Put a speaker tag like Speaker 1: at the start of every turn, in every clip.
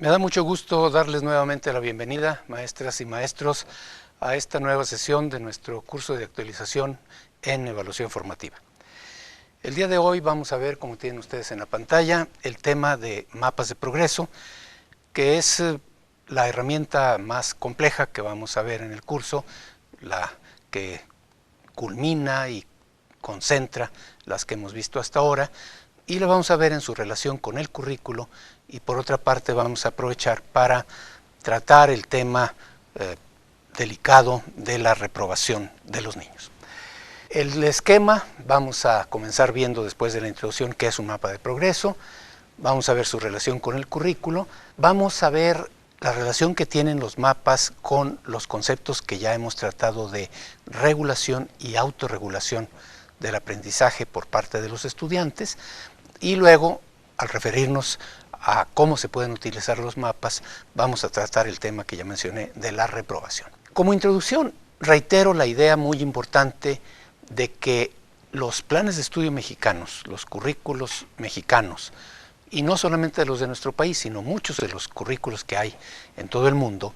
Speaker 1: Me da mucho gusto darles nuevamente la bienvenida, maestras y maestros, a esta nueva sesión de nuestro curso de actualización en evaluación formativa. El día de hoy vamos a ver, como tienen ustedes en la pantalla, el tema de mapas de progreso, que es la herramienta más compleja que vamos a ver en el curso, la que culmina y concentra las que hemos visto hasta ahora, y la vamos a ver en su relación con el currículo, y por otra parte vamos a aprovechar para tratar el tema delicado de la reprobación de los niños. El esquema vamos a comenzar viendo después de la introducción qué es un mapa de progreso, vamos a ver su relación con el currículo, vamos a ver la relación que tienen los mapas con los conceptos que ya hemos tratado de regulación y autorregulación del aprendizaje por parte de los estudiantes, y luego, al referirnos a cómo se pueden utilizar los mapas, vamos a tratar el tema que ya mencioné de la reprobación. Como introducción, reitero la idea muy importante de que los planes de estudio mexicanos, los currículos mexicanos, y no solamente los de nuestro país, sino muchos de los currículos que hay en todo el mundo,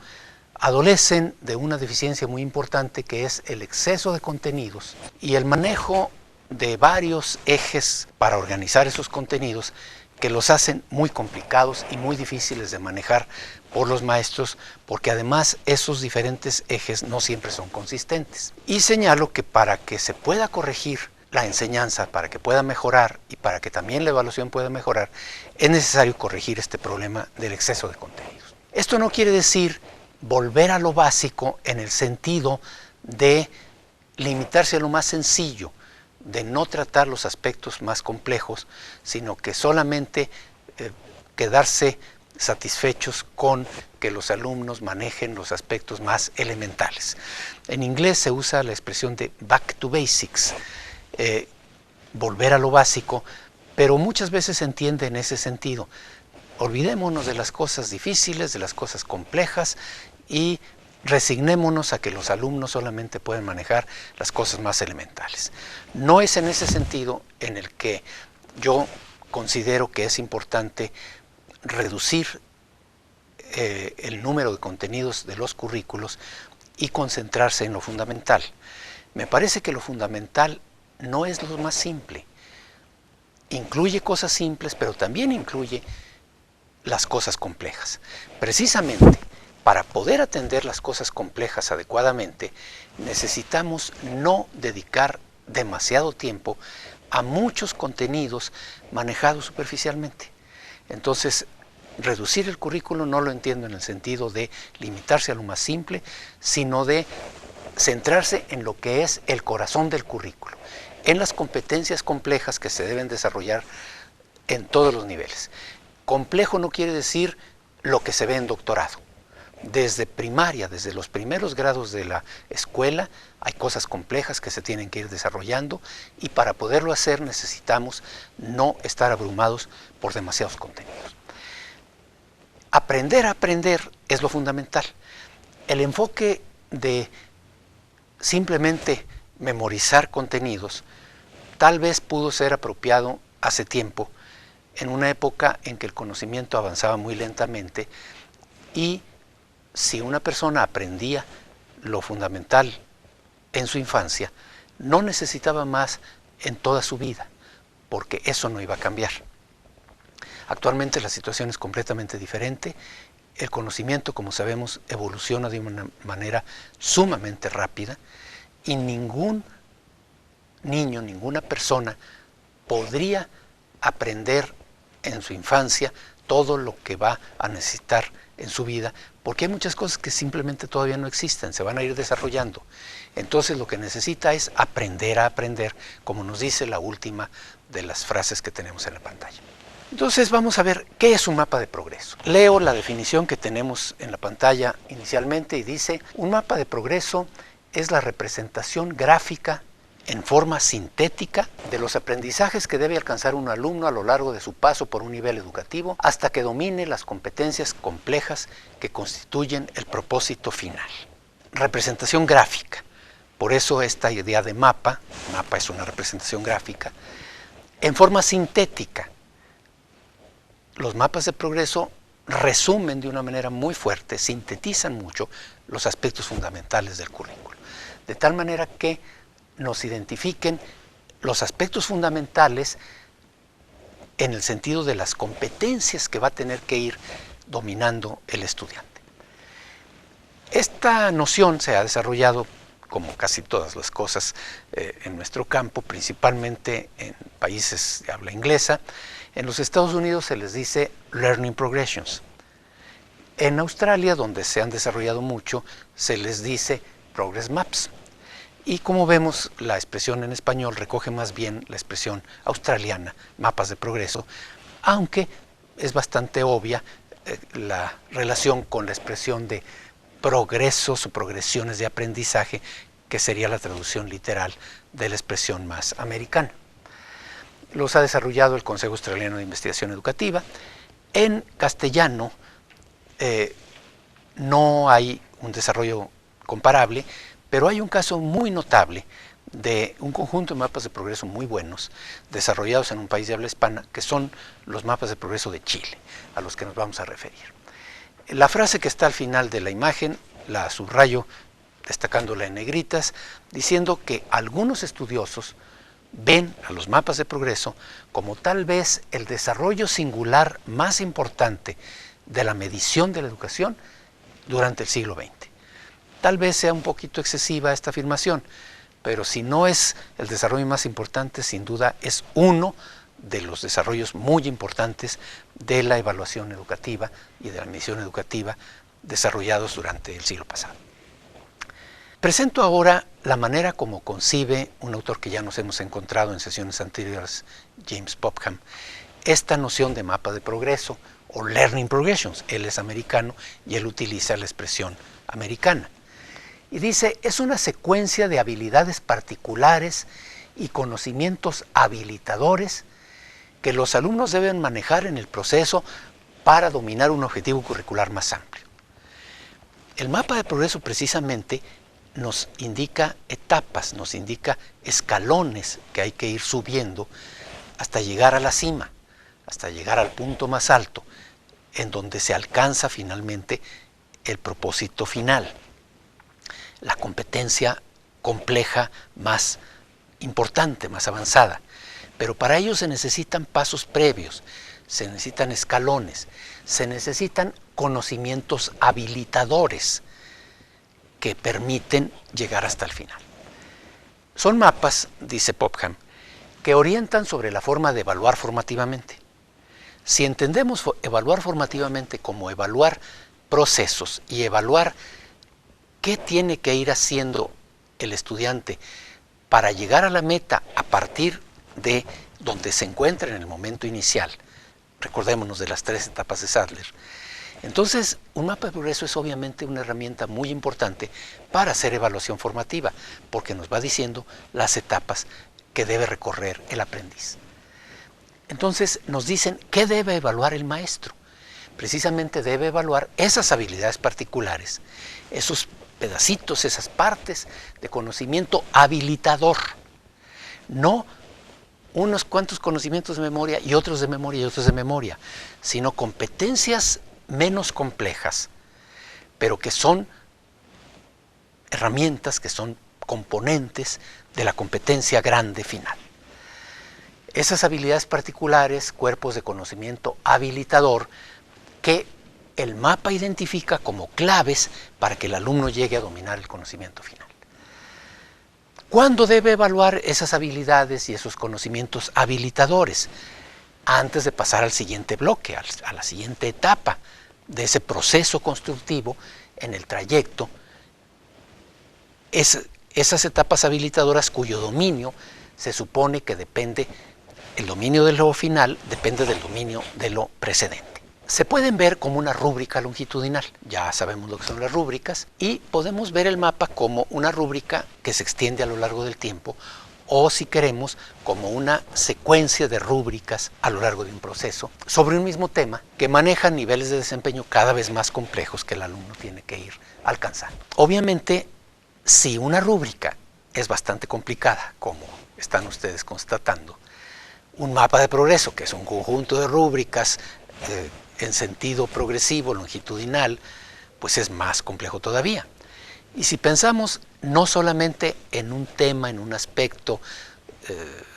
Speaker 1: adolecen de una deficiencia muy importante, que es el exceso de contenidos y el manejo de varios ejes para organizar esos contenidos, que los hacen muy complicados y muy difíciles de manejar por los maestros, porque además esos diferentes ejes no siempre son consistentes. Y señalo que para que se pueda corregir la enseñanza, para que pueda mejorar y para que también la evaluación pueda mejorar, es necesario corregir este problema del exceso de contenidos. Esto no quiere decir volver a lo básico en el sentido de limitarse a lo más sencillo, de no tratar los aspectos más complejos, sino que solamente quedarse satisfechos con que los alumnos manejen los aspectos más elementales. En inglés se usa la expresión de back to basics, volver a lo básico, pero muchas veces se entiende en ese sentido. Olvidémonos de las cosas difíciles, de las cosas complejas, y resignémonos a que los alumnos solamente pueden manejar las cosas más elementales. No es en ese sentido en el que yo considero que es importante reducir el número de contenidos de los currículos y concentrarse en lo fundamental. Me parece que lo fundamental no es lo más simple. Incluye cosas simples, pero también incluye las cosas complejas. Precisamente para poder atender las cosas complejas adecuadamente, necesitamos no dedicar demasiado tiempo a muchos contenidos manejados superficialmente. Entonces, reducir el currículo no lo entiendo en el sentido de limitarse a lo más simple, sino de centrarse en lo que es el corazón del currículo, en las competencias complejas que se deben desarrollar en todos los niveles. Complejo no quiere decir lo que se ve en doctorado. Desde primaria, desde los primeros grados de la escuela, hay cosas complejas que se tienen que ir desarrollando, y para poderlo hacer necesitamos no estar abrumados por demasiados contenidos. Aprender a aprender es lo fundamental. El enfoque de simplemente memorizar contenidos tal vez pudo ser apropiado hace tiempo, en una época en que el conocimiento avanzaba muy lentamente, y si una persona aprendía lo fundamental en su infancia, no necesitaba más en toda su vida, porque eso no iba a cambiar. Actualmente la situación es completamente diferente. El conocimiento, como sabemos, evoluciona de una manera sumamente rápida, y ningún niño, ninguna persona podría aprender en su infancia todo lo que va a necesitar en su vida, porque hay muchas cosas que simplemente todavía no existen, se van a ir desarrollando. Entonces lo que necesita es aprender a aprender, como nos dice la última de las frases que tenemos en la pantalla. Entonces vamos a ver qué es un mapa de progreso. Leo la definición que tenemos en la pantalla inicialmente, y dice: un mapa de progreso es la representación gráfica en forma sintética de los aprendizajes que debe alcanzar un alumno a lo largo de su paso por un nivel educativo, hasta que domine las competencias complejas que constituyen el propósito final. Representación gráfica. Por eso esta idea de mapa es una representación gráfica, en forma sintética. Los mapas de progreso resumen de una manera muy fuerte, sintetizan mucho los aspectos fundamentales del currículo, de tal manera que nos identifiquen los aspectos fundamentales en el sentido de las competencias que va a tener que ir dominando el estudiante. Esta noción se ha desarrollado, como casi todas las cosas en nuestro campo, principalmente en países de habla inglesa. En los Estados Unidos se les dice Learning Progressions. En Australia, donde se han desarrollado mucho, se les dice Progress Maps. Y como vemos, la expresión en español recoge más bien la expresión australiana, mapas de progreso, aunque es bastante obvia la relación con la expresión de progresos o progresiones de aprendizaje, que sería la traducción literal de la expresión más americana. Los ha desarrollado el Consejo Australiano de Investigación Educativa. En castellano no hay un desarrollo comparable, pero hay un caso muy notable de un conjunto de mapas de progreso muy buenos, desarrollados en un país de habla hispana, que son los mapas de progreso de Chile, a los que nos vamos a referir. La frase que está al final de la imagen la subrayo destacándola en negritas, diciendo que algunos estudiosos ven a los mapas de progreso como tal vez el desarrollo singular más importante de la medición de la educación durante el siglo XX. Tal vez sea un poquito excesiva esta afirmación, pero si no es el desarrollo más importante, sin duda es uno de los desarrollos muy importantes de la evaluación educativa y de la medición educativa desarrollados durante el siglo pasado. Presento ahora la manera como concibe un autor que ya nos hemos encontrado en sesiones anteriores, James Popham, esta noción de mapa de progreso o Learning Progressions. Él es americano y él utiliza la expresión americana. Y dice, es una secuencia de habilidades particulares y conocimientos habilitadores que los alumnos deben manejar en el proceso para dominar un objetivo curricular más amplio. El mapa de progreso precisamente nos indica etapas, nos indica escalones que hay que ir subiendo hasta llegar a la cima, hasta llegar al punto más alto, en donde se alcanza finalmente el propósito final, la competencia compleja más importante, más avanzada. Pero para ello se necesitan pasos previos, se necesitan escalones, se necesitan conocimientos habilitadores que permiten llegar hasta el final. Son mapas, dice Popham, que orientan sobre la forma de evaluar formativamente. Si entendemos evaluar formativamente como evaluar procesos y evaluar qué tiene que ir haciendo el estudiante para llegar a la meta a partir de donde se encuentra en el momento inicial, recordémonos de las 3 etapas de Sadler, entonces un mapa de progreso es obviamente una herramienta muy importante para hacer evaluación formativa, porque nos va diciendo las etapas que debe recorrer el aprendiz. Entonces nos dicen qué debe evaluar el maestro. Precisamente debe evaluar esas habilidades particulares, esos pedacitos, esas partes de conocimiento habilitador, no unos cuantos conocimientos de memoria y otros de memoria y otros de memoria, sino competencias menos complejas, pero que son herramientas, que son componentes de la competencia grande final. Esas habilidades particulares, cuerpos de conocimiento habilitador, que el mapa identifica como claves para que el alumno llegue a dominar el conocimiento final. ¿Cuándo debe evaluar esas habilidades y esos conocimientos habilitadores? Antes de pasar al siguiente bloque, a la siguiente etapa de ese proceso constructivo en el trayecto, esas etapas habilitadoras cuyo dominio se supone que depende, el dominio de lo final depende del dominio de lo precedente. Se pueden ver como una rúbrica longitudinal, ya sabemos lo que son las rúbricas, y podemos ver el mapa como una rúbrica que se extiende a lo largo del tiempo, o si queremos, como una secuencia de rúbricas a lo largo de un proceso sobre un mismo tema que maneja niveles de desempeño cada vez más complejos que el alumno tiene que ir alcanzando. Obviamente, si una rúbrica es bastante complicada, como están ustedes constatando, un mapa de progreso, que es un conjunto de rúbricas en sentido progresivo, longitudinal, pues es más complejo todavía. Y si pensamos no solamente en un tema, en un aspecto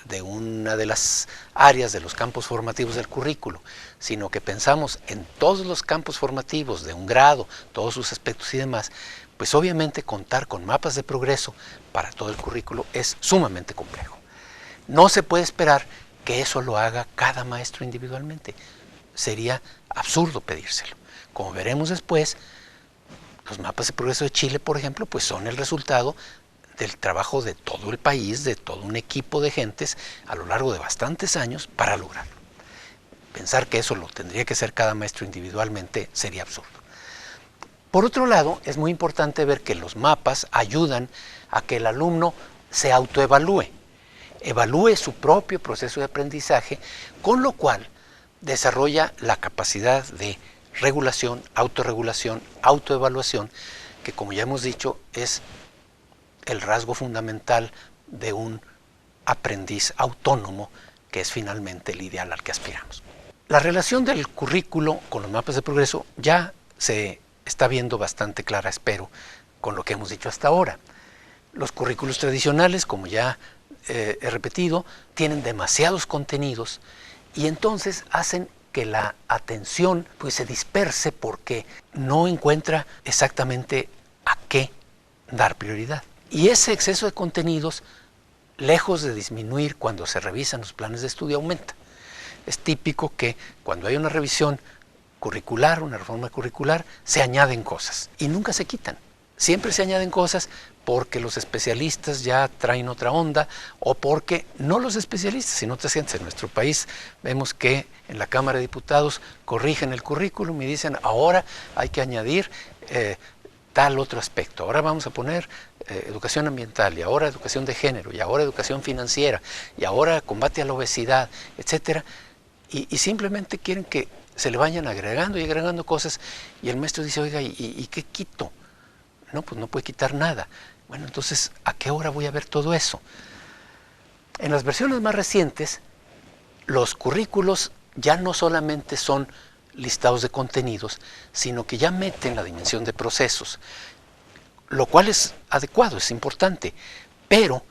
Speaker 1: de una de las áreas de los campos formativos del currículo, sino que pensamos en todos los campos formativos de un grado, todos sus aspectos y demás, pues obviamente contar con mapas de progreso para todo el currículo es sumamente complejo. No se puede esperar que eso lo haga cada maestro individualmente. Sería absurdo pedírselo. Como veremos después, los mapas de progreso de Chile, por ejemplo, pues son el resultado del trabajo de todo el país, de todo un equipo de gentes a lo largo de bastantes años para lograrlo. Pensar que eso lo tendría que hacer cada maestro individualmente sería absurdo. Por otro lado, es muy importante ver que los mapas ayudan a que el alumno se autoevalúe, evalúe su propio proceso de aprendizaje, con lo cual desarrolla la capacidad de regulación, autorregulación, autoevaluación, que como ya hemos dicho es el rasgo fundamental de un aprendiz autónomo, que es finalmente el ideal al que aspiramos. La relación del currículo con los mapas de progreso ya se está viendo bastante clara, espero, con lo que hemos dicho hasta ahora. Los currículos tradicionales, como ya he repetido, tienen demasiados contenidos y entonces hacen que la atención pues se disperse porque no encuentra exactamente a qué dar prioridad. Y ese exceso de contenidos, lejos de disminuir cuando se revisan los planes de estudio, aumenta. Es típico que cuando hay una revisión curricular, una reforma curricular, se añaden cosas y nunca se quitan. Siempre se añaden cosas porque los especialistas ya traen otra onda o porque no los especialistas, sino otras gentes. En nuestro país vemos que en la Cámara de Diputados corrigen el currículum y dicen ahora hay que añadir tal otro aspecto. Ahora vamos a poner educación ambiental y ahora educación de género y ahora educación financiera y ahora combate a la obesidad, etcétera. Y simplemente quieren que se le vayan agregando y agregando cosas y el maestro dice, oiga, ¿y qué quito? No, pues no puede quitar nada. Bueno, entonces, ¿a qué hora voy a ver todo eso? En las versiones más recientes, los currículos ya no solamente son listados de contenidos, sino que ya meten la dimensión de procesos, lo cual es adecuado, es importante, pero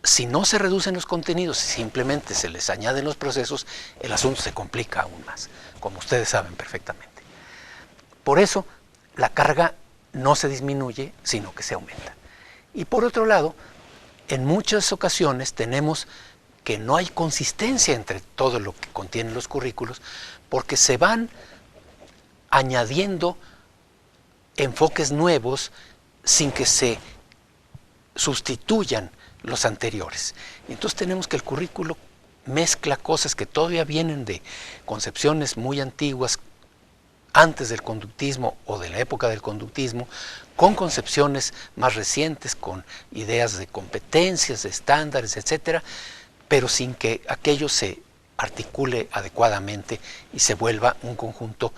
Speaker 1: si no se reducen los contenidos y simplemente se les añaden los procesos, el asunto se complica aún más, como ustedes saben perfectamente. Por eso, la carga no se disminuye, sino que se aumenta. Y por otro lado, en muchas ocasiones tenemos que no hay consistencia entre todo lo que contienen los currículos, porque se van añadiendo enfoques nuevos sin que se sustituyan los anteriores. Y entonces tenemos que el currículo mezcla cosas que todavía vienen de concepciones muy antiguas, antes del conductismo o de la época del conductismo, con concepciones más recientes, con ideas de competencias, de estándares, etcétera, pero sin que aquello se articule adecuadamente y se vuelva un conjunto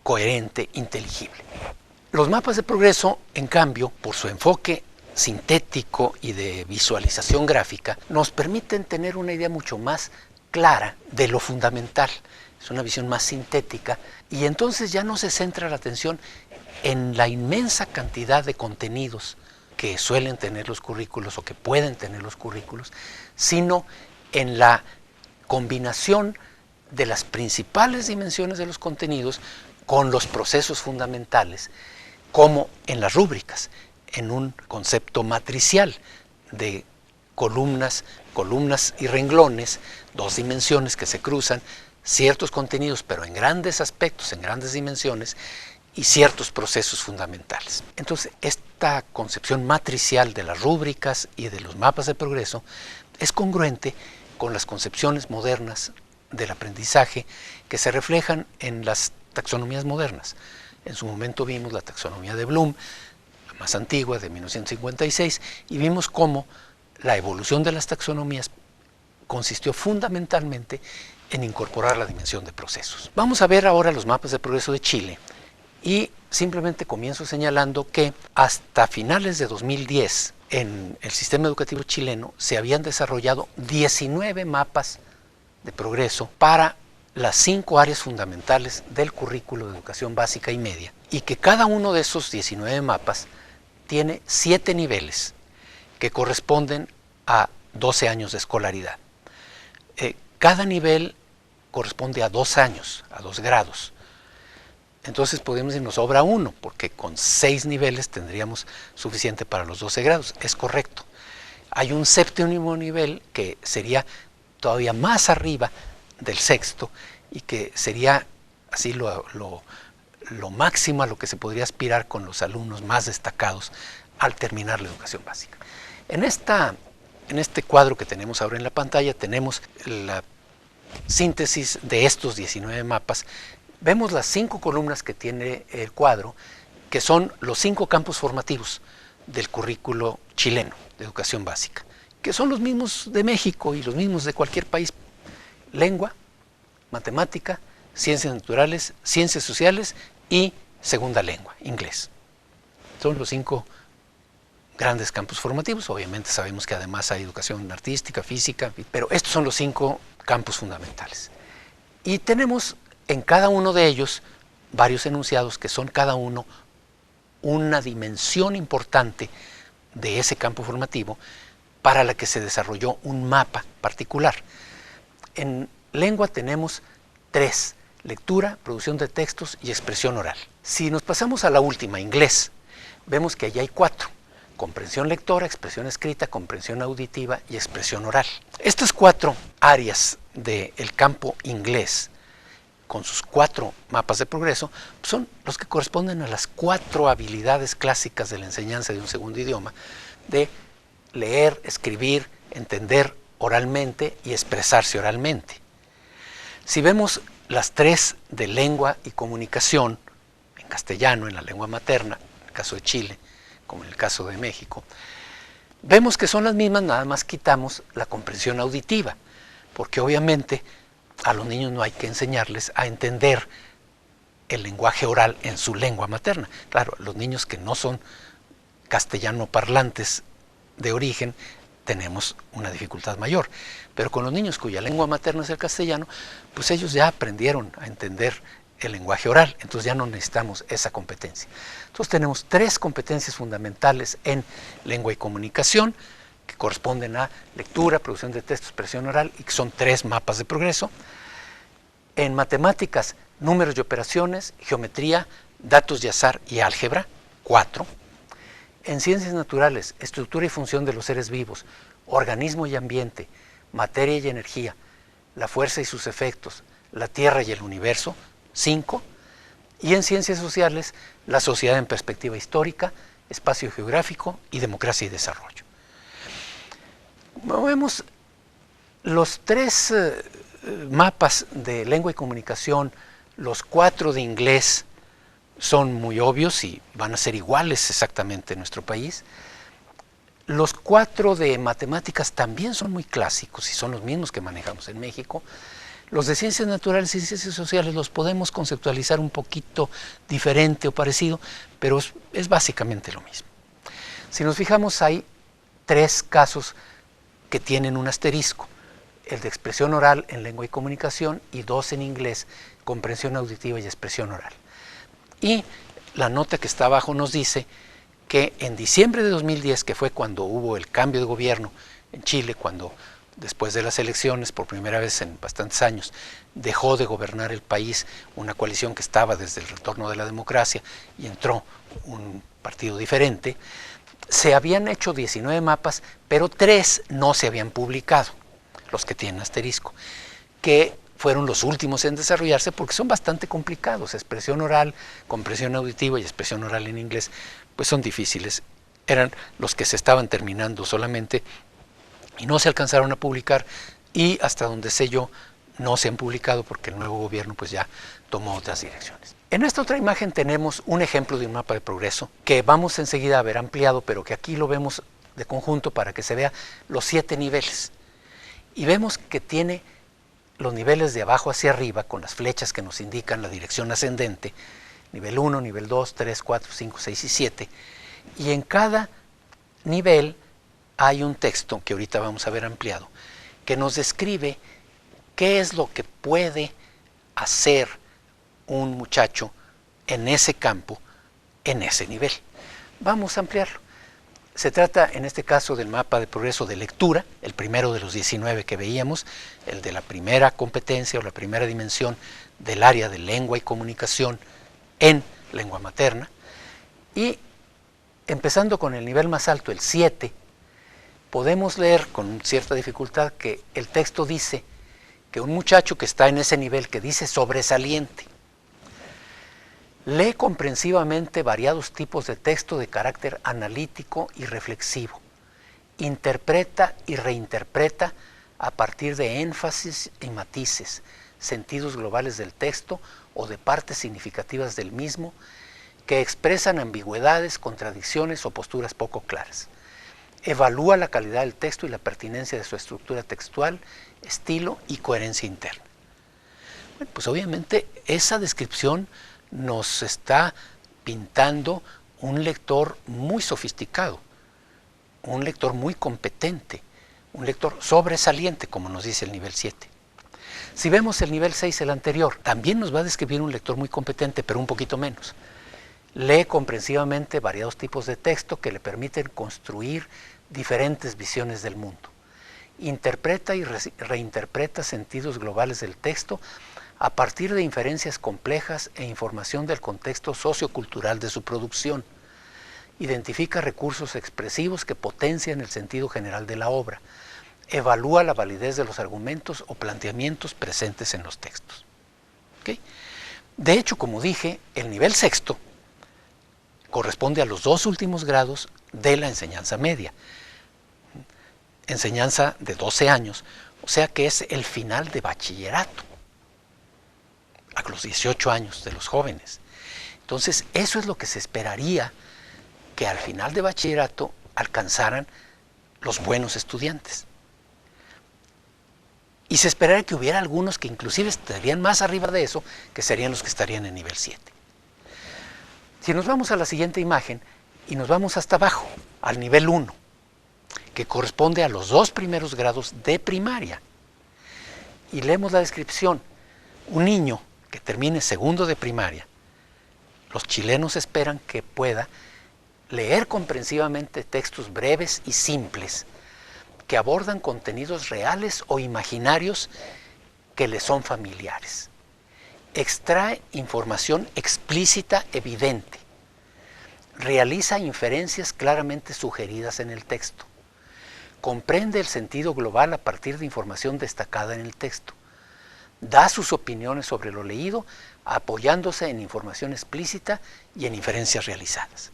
Speaker 1: coherente, inteligible. Los mapas de progreso, en cambio, por su enfoque sintético y de visualización gráfica, nos permiten tener una idea mucho más clara de lo fundamental. Es una visión más sintética y entonces ya no se centra la atención en la inmensa cantidad de contenidos que suelen tener los currículos o que pueden tener los currículos, sino en la combinación de las principales dimensiones de los contenidos con los procesos fundamentales, como en las rúbricas, en un concepto matricial de columnas y renglones, dos dimensiones que se cruzan, ciertos contenidos, pero en grandes aspectos, en grandes dimensiones, y ciertos procesos fundamentales. Entonces, esta concepción matricial de las rúbricas y de los mapas de progreso es congruente con las concepciones modernas del aprendizaje que se reflejan en las taxonomías modernas. En su momento vimos la taxonomía de Bloom, la más antigua, de 1956, y vimos cómo la evolución de las taxonomías consistió fundamentalmente en incorporar la dimensión de procesos. Vamos a ver ahora los mapas de progreso de Chile y simplemente comienzo señalando que hasta finales de 2010 en el sistema educativo chileno se habían desarrollado 19 mapas de progreso para las 5 áreas fundamentales del currículo de educación básica y media, y que cada uno de esos 19 mapas tiene 7 niveles que corresponden a 12 años de escolaridad. Cada nivel corresponde a 2 años, a 2 grados. Entonces podemos decir, nos sobra uno, porque con 6 niveles tendríamos suficiente para los 12 grados. Es correcto. Hay un séptimo nivel que sería todavía más arriba del sexto y que sería así lo máximo a lo que se podría aspirar con los alumnos más destacados al terminar la educación básica. En este cuadro que tenemos ahora en la pantalla tenemos la síntesis de estos 19 mapas. Vemos las 5 columnas que tiene el cuadro, que son los 5 campos formativos del currículo chileno de educación básica, que son los mismos de México y los mismos de cualquier país: lengua, matemática, ciencias naturales, ciencias sociales y segunda lengua, inglés. Son los 5 grandes campos formativos. Obviamente sabemos que además hay educación artística, física, pero estos son los 5 campos fundamentales. Y tenemos en cada uno de ellos varios enunciados que son cada uno una dimensión importante de ese campo formativo para la que se desarrolló un mapa particular. En lengua tenemos 3: lectura, producción de textos y expresión oral. Si nos pasamos a la última, inglés, vemos que allí hay 4: comprensión lectora, expresión escrita, comprensión auditiva y expresión oral. Estas 4 áreas del campo inglés, con sus 4 mapas de progreso, son los que corresponden a las 4 habilidades clásicas de la enseñanza de un segundo idioma: de leer, escribir, entender oralmente y expresarse oralmente. Si vemos las 3 de lengua y comunicación, en castellano, en la lengua materna, en el caso de Chile, como en el caso de México, vemos que son las mismas, nada más quitamos la comprensión auditiva, porque obviamente a los niños no hay que enseñarles a entender el lenguaje oral en su lengua materna. Claro, los niños que no son castellano parlantes de origen tenemos una dificultad mayor, pero con los niños cuya lengua materna es el castellano, pues ellos ya aprendieron a entender el lenguaje oral, entonces ya no necesitamos esa competencia. Entonces tenemos 3 competencias fundamentales en lengua y comunicación, que corresponden a lectura, producción de textos, expresión oral, y que son 3 mapas de progreso. En matemáticas, números y operaciones, geometría, datos y azar y álgebra, 4. En ciencias naturales, estructura y función de los seres vivos, organismo y ambiente, materia y energía, la fuerza y sus efectos, la Tierra y el universo, 5. Y en ciencias sociales, la sociedad en perspectiva histórica, espacio geográfico y democracia y desarrollo. Vemos los 3 mapas de lengua y comunicación, los 4 de inglés son muy obvios y van a ser iguales exactamente en nuestro país. Los 4 de matemáticas también son muy clásicos y son los mismos que manejamos en México. Los de ciencias naturales y ciencias sociales los podemos conceptualizar un poquito diferente o parecido, pero es básicamente lo mismo. Si nos fijamos, hay 3 casos que tienen un asterisco: el de expresión oral en lengua y comunicación y 2 en inglés, comprensión auditiva y expresión oral. Y la nota que está abajo nos dice que en diciembre de 2010, que fue cuando hubo el cambio de gobierno en Chile, cuando después de las elecciones, por primera vez en bastantes años, dejó de gobernar el país una coalición que estaba desde el retorno de la democracia y entró un partido diferente, se habían hecho 19 mapas, pero 3 no se habían publicado, los que tienen asterisco, que fueron los últimos en desarrollarse porque son bastante complicados. Expresión oral, comprensión auditiva y expresión oral en inglés, pues son difíciles. Eran los que se estaban terminando solamente y no se alcanzaron a publicar, y hasta donde sé yo no se han publicado porque el nuevo gobierno pues ya tomó otras direcciones. En esta otra imagen tenemos un ejemplo de un mapa de progreso que vamos enseguida a ver ampliado, pero que aquí lo vemos de conjunto para que se vea los 7 niveles. Y vemos que tiene los niveles de abajo hacia arriba con las flechas que nos indican la dirección ascendente: nivel 1, nivel 2, 3, 4, 5, 6 y 7. Y en cada nivel hay un texto que ahorita vamos a ver ampliado, que nos describe qué es lo que puede a ser un muchacho en ese campo, en ese nivel. Vamos a ampliarlo. Se trata en este caso del mapa de progreso de lectura, el primero de los 19 que veíamos, el de la primera competencia o la primera dimensión del área de lengua y comunicación en lengua materna. Y empezando con el nivel más alto, el 7, podemos leer con cierta dificultad que el texto dice que un muchacho que está en ese nivel, que dice sobresaliente, lee comprensivamente variados tipos de texto de carácter analítico y reflexivo. Interpreta y reinterpreta a partir de énfasis y matices, sentidos globales del texto o de partes significativas del mismo que expresan ambigüedades, contradicciones o posturas poco claras. Evalúa la calidad del texto y la pertinencia de su estructura textual, estilo y coherencia interna. Bueno, pues obviamente esa descripción nos está pintando un lector muy sofisticado, un lector muy competente, un lector sobresaliente, como nos dice el nivel 7. Si vemos el nivel 6, el anterior, también nos va a describir un lector muy competente, pero un poquito menos. Lee comprensivamente variados tipos de texto que le permiten construir diferentes visiones del mundo. Interpreta y reinterpreta sentidos globales del texto a partir de inferencias complejas e información del contexto sociocultural de su producción. Identifica recursos expresivos que potencian el sentido general de la obra. Evalúa la validez de los argumentos o planteamientos presentes en los textos. ¿Okay? De hecho, como dije, el nivel 6 corresponde a los 2 últimos grados de la enseñanza media. Enseñanza de 12 años, o sea que es el final de bachillerato, a los 18 años de los jóvenes. Entonces, eso es lo que se esperaría que al final de bachillerato alcanzaran los buenos estudiantes. Y se esperaría que hubiera algunos que inclusive estarían más arriba de eso, que serían los que estarían en nivel 7. Si nos vamos a la siguiente imagen y nos vamos hasta abajo, al nivel 1, que corresponde a los 2 primeros grados de primaria, y leemos la descripción, un niño que termine segundo de primaria, los chilenos esperan que pueda leer comprensivamente textos breves y simples que abordan contenidos reales o imaginarios que le son familiares. Extrae información explícita evidente. Realiza inferencias claramente sugeridas en el texto. Comprende el sentido global a partir de información destacada en el texto. Da sus opiniones sobre lo leído apoyándose en información explícita y en inferencias realizadas.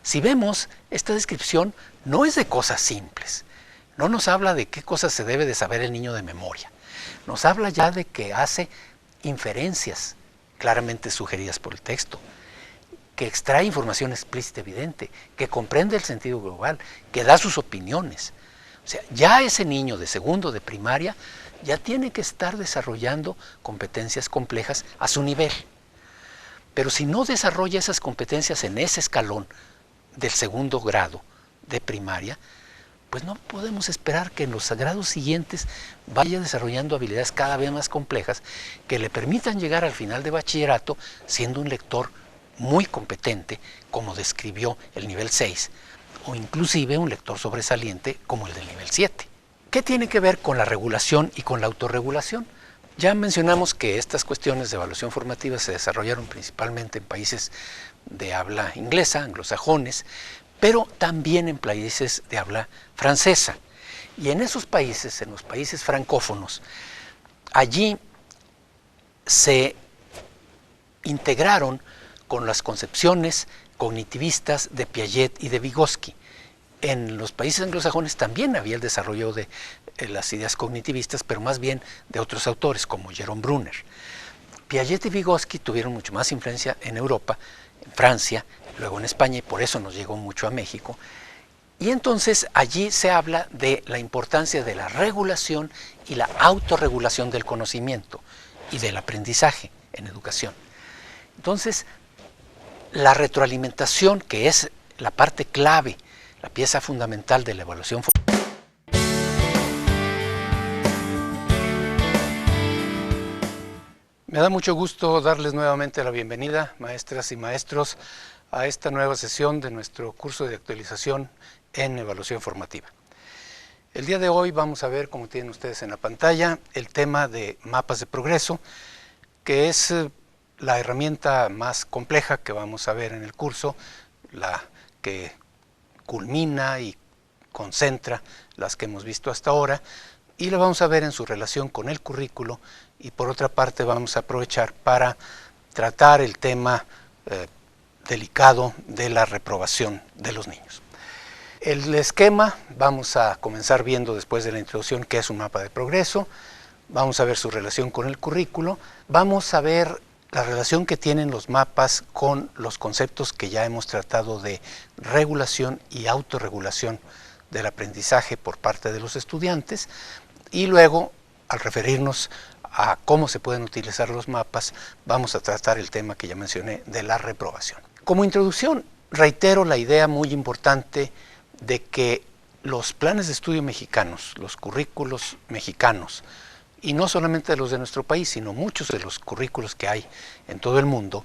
Speaker 1: Si vemos, esta descripción no es de cosas simples. No nos habla de qué cosas se debe de saber el niño de memoria. Nos habla ya de que hace inferencias claramente sugeridas por el texto, que extrae información explícita evidente, que comprende el sentido global, que da sus opiniones. O sea, ya ese niño de segundo de primaria ya tiene que estar desarrollando competencias complejas a su nivel. Pero si no desarrolla esas competencias en ese escalón del segundo grado de primaria, pues no podemos esperar que en los grados siguientes vaya desarrollando habilidades cada vez más complejas que le permitan llegar al final de bachillerato siendo un lector muy competente, como describió el nivel 6, o inclusive un lector sobresaliente como el del nivel 7. ¿Qué tiene que ver con la regulación y con la autorregulación? Ya mencionamos que estas cuestiones de evaluación formativa se desarrollaron principalmente en países de habla inglesa, anglosajones, pero también en países de habla francesa. Y en esos países, en los países francófonos, allí se integraron con las concepciones cognitivistas de Piaget y de Vygotsky. En los países anglosajones también había el desarrollo de las ideas cognitivistas, pero más bien de otros autores como Jerome Brunner. Piaget y Vygotsky tuvieron mucho más influencia en Europa, en Francia, luego en España, y por eso nos llegó mucho a México. Y entonces allí se habla de la importancia de la regulación y la autorregulación del conocimiento y del aprendizaje en educación. Entonces, la retroalimentación, que es la parte clave, la pieza fundamental de la evaluación Me da mucho gusto darles nuevamente la bienvenida, maestras y maestros, a esta nueva sesión de nuestro curso de actualización en evaluación formativa. El día de hoy vamos a ver, como tienen ustedes en la pantalla, el tema de mapas de progreso, que es la herramienta más compleja que vamos a ver en el curso, la que culmina y concentra las que hemos visto hasta ahora, y la vamos a ver en su relación con el currículo, y por otra parte vamos a aprovechar para tratar el tema delicado de la reprobación de los niños. El esquema vamos a comenzar viendo después de la introducción qué es un mapa de progreso, vamos a ver su relación con el currículo, vamos a ver la relación que tienen los mapas con los conceptos que ya hemos tratado de regulación y autorregulación del aprendizaje por parte de los estudiantes, y luego, al referirnos a cómo se pueden utilizar los mapas, vamos a tratar el tema que ya mencioné de la reprobación. Como introducción, reitero la idea muy importante de que los planes de estudio mexicanos, los currículos mexicanos, y no solamente los de nuestro país, sino muchos de los currículos que hay en todo el mundo,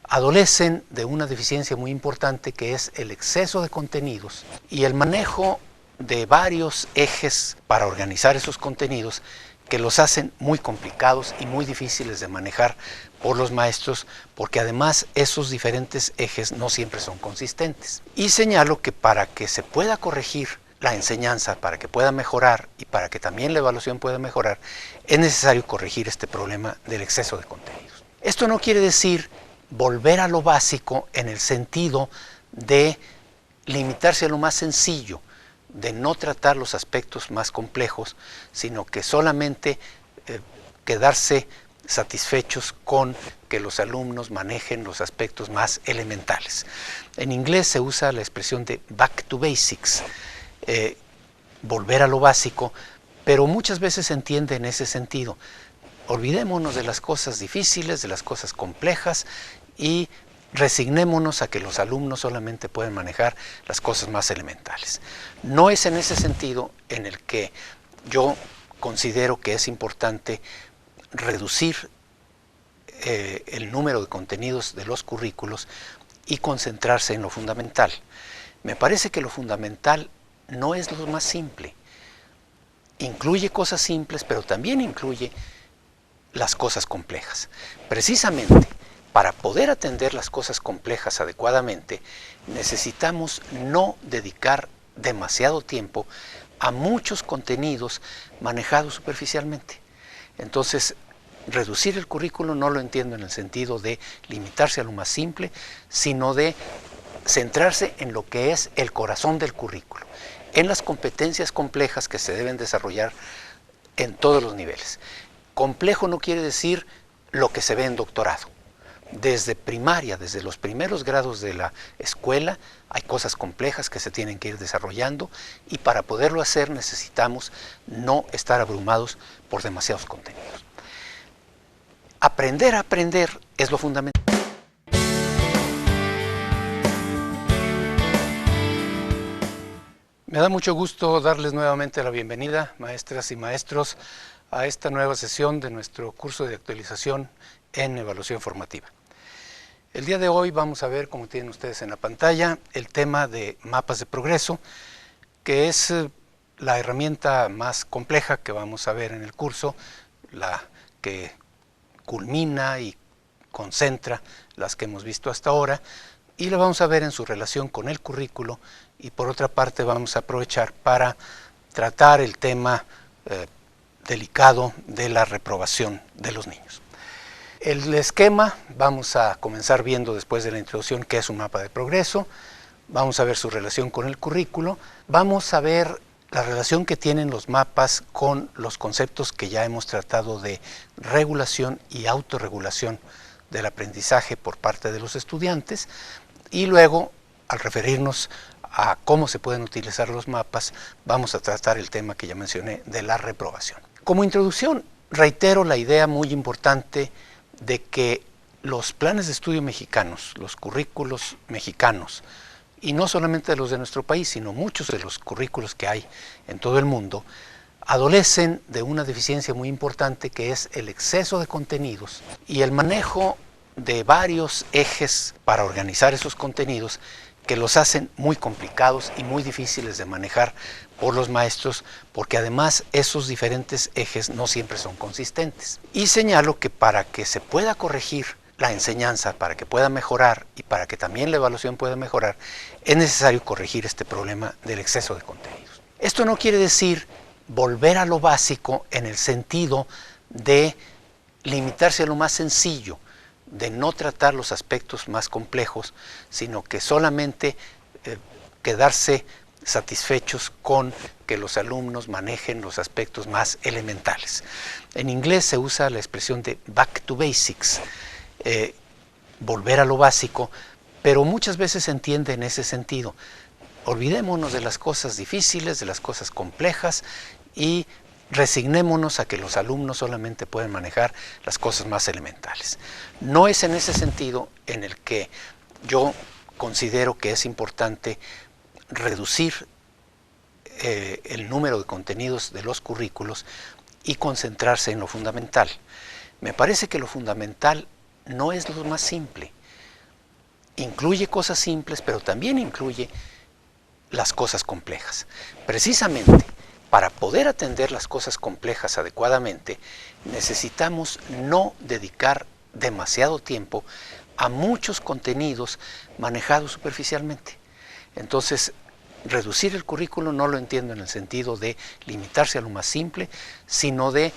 Speaker 1: adolecen de una deficiencia muy importante, que es el exceso de contenidos y el manejo de varios ejes para organizar esos contenidos, que los hacen muy complicados y muy difíciles de manejar por los maestros, porque además esos diferentes ejes no siempre son consistentes. Y señalo que para que se pueda corregir la enseñanza, para que pueda mejorar y para que también la evaluación pueda mejorar, es necesario corregir este problema del exceso de contenidos. Esto no quiere decir volver a lo básico en el sentido de limitarse a lo más sencillo, de no tratar los aspectos más complejos, sino que solamente quedarse satisfechos con que los alumnos manejen los aspectos más elementales. En inglés se usa la expresión de back to basics, volver a lo básico, pero muchas veces se entiende en ese sentido. Olvidémonos de las cosas difíciles, de las cosas complejas, y resignémonos a que los alumnos solamente pueden manejar las cosas más elementales. No es en ese sentido en el que yo considero que es importante reducir el número de contenidos de los currículos y concentrarse en lo fundamental. Me parece que lo fundamental no es lo más simple. Incluye cosas simples, pero también incluye las cosas complejas. Precisamente, para poder atender las cosas complejas adecuadamente, necesitamos no dedicar demasiado tiempo a muchos contenidos manejados superficialmente. Entonces, reducir el currículo no lo entiendo en el sentido de limitarse a lo más simple, sino de centrarse en lo que es el corazón del currículo, en las competencias complejas que se deben desarrollar en todos los niveles. Complejo no quiere decir lo que se ve en doctorado. Desde primaria, desde los primeros grados de la escuela, hay cosas complejas que se tienen que ir desarrollando, y para poderlo hacer necesitamos no estar abrumados por demasiados contenidos. Aprender a aprender es lo fundamental. Me da mucho gusto darles nuevamente la bienvenida, maestras y maestros, a esta nueva sesión de nuestro curso de actualización en evaluación formativa. El día de hoy vamos a ver, como tienen ustedes en la pantalla, el tema de mapas de progreso, que es la herramienta más compleja que vamos a ver en el curso, la que culmina y concentra las que hemos visto hasta ahora, y la vamos a ver en su relación con el currículo, y por otra parte vamos a aprovechar para tratar el tema delicado de la reprobación de los niños. El esquema vamos a comenzar viendo después de la introducción qué es un mapa de progreso, vamos a ver su relación con el currículo, vamos a ver la relación que tienen los mapas con los conceptos que ya hemos tratado de regulación y autorregulación del aprendizaje por parte de los estudiantes, y luego, al referirnos a cómo se pueden utilizar los mapas, vamos a tratar el tema que ya mencioné de la reprobación. Como introducción, reitero la idea muy importante de que los planes de estudio mexicanos, los currículos mexicanos, y no solamente los de nuestro país, sino muchos de los currículos que hay en todo el mundo, adolecen de una deficiencia muy importante, que es el exceso de contenidos y el manejo de varios ejes para organizar esos contenidos, que los hacen muy complicados y muy difíciles de manejar por los maestros, porque además esos diferentes ejes no siempre son consistentes. Y señalo que para que se pueda corregir la enseñanza, para que pueda mejorar y para que también la evaluación pueda mejorar, es necesario corregir este problema del exceso de contenidos. Esto no quiere decir volver a lo básico en el sentido de limitarse a lo más sencillo, de no tratar los aspectos más complejos, sino que solamente quedarse satisfechos con que los alumnos manejen los aspectos más elementales. En inglés se usa la expresión de back to basics, volver a lo básico, pero muchas veces se entiende en ese sentido. Olvidémonos de las cosas difíciles, de las cosas complejas, y resignémonos a que los alumnos solamente pueden manejar las cosas más elementales. No es en ese sentido en el que yo considero que es importante reducir el número de contenidos de los currículos y concentrarse en lo fundamental. Me parece que lo fundamental no es lo más simple. Incluye cosas simples, pero también incluye las cosas complejas. Precisamente para poder atender las cosas complejas adecuadamente, necesitamos no dedicar demasiado tiempo a muchos contenidos manejados superficialmente. Entonces, reducir el currículo no lo entiendo en el sentido de limitarse a lo más simple, sino de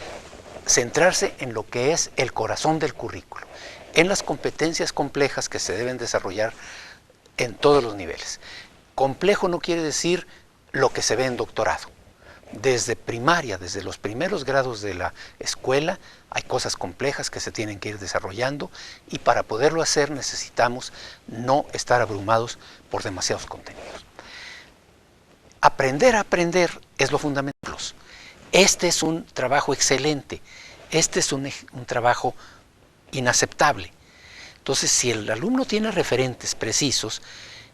Speaker 1: centrarse en lo que es el corazón del currículo, en las competencias complejas que se deben desarrollar en todos los niveles. Complejo no quiere decir lo que se ve en doctorado. Desde primaria, desde los primeros grados de la escuela, hay cosas complejas que se tienen que ir desarrollando, y para poderlo hacer necesitamos no estar abrumados por demasiados contenidos. Aprender a aprender es lo fundamental. Este es un trabajo excelente, este es un trabajo inaceptable. Entonces, si el alumno tiene referentes precisos,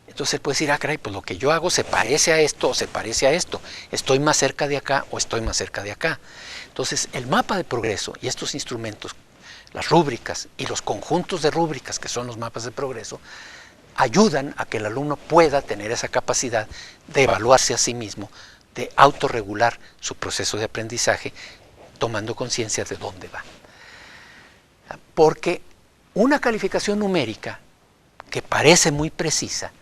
Speaker 1: entonces él puede decir, ah, caray, pues lo que yo hago se parece a esto o se parece a esto. Estoy más cerca de acá o estoy más cerca de acá. Entonces, el mapa de progreso y estos instrumentos, las rúbricas y los conjuntos de rúbricas, que son los mapas de progreso, ayudan a que el alumno pueda tener esa capacidad de evaluarse a sí mismo, de autorregular su proceso de aprendizaje, tomando conciencia de dónde va. Porque una calificación numérica que parece muy precisa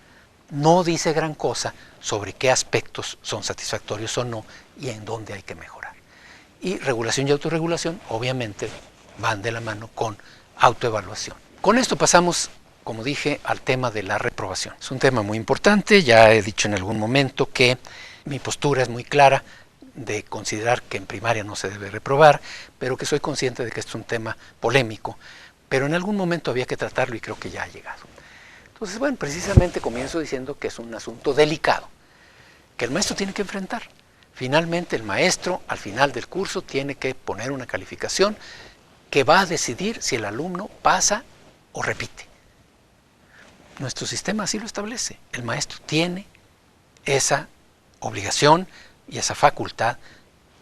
Speaker 1: no dice gran cosa sobre qué aspectos son satisfactorios o no y en dónde hay que mejorar. Y regulación y autorregulación obviamente van de la mano con autoevaluación. Con esto pasamos, como dije, al tema de la reprobación. Es un tema muy importante. Ya he dicho en algún momento que mi postura es muy clara de considerar que en primaria no se debe reprobar, pero que soy consciente de que esto es un tema polémico, pero en algún momento había que tratarlo y creo que ya ha llegado. Entonces, bueno, precisamente comienzo diciendo que es un asunto delicado, que el maestro tiene que enfrentar. Finalmente, el maestro, al final del curso, tiene que poner una calificación que va a decidir si el alumno pasa o repite. Nuestro sistema así lo establece. El maestro tiene esa obligación y esa facultad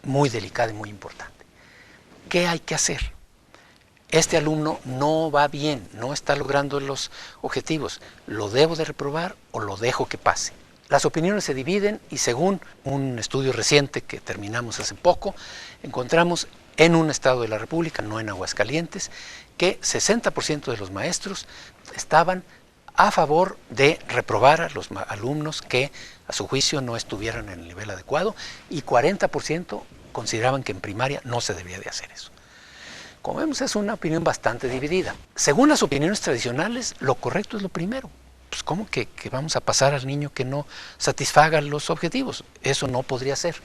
Speaker 1: muy delicada y muy importante. ¿Qué hay que hacer? Este alumno no va bien, no está logrando los objetivos. ¿Lo debo de reprobar o lo dejo que pase? Las opiniones se dividen y según un estudio reciente que terminamos hace poco, encontramos en un estado de la República, no en Aguascalientes, que 60% de los maestros estaban a favor de reprobar a los alumnos que a su juicio no estuvieran en el nivel adecuado, y 40% consideraban que en primaria no se debía de hacer eso. Como vemos, es una opinión bastante dividida. Según las opiniones tradicionales, lo correcto es lo primero. Pues ¿cómo que vamos a pasar al niño que no satisfaga los objetivos? Eso no podría ser.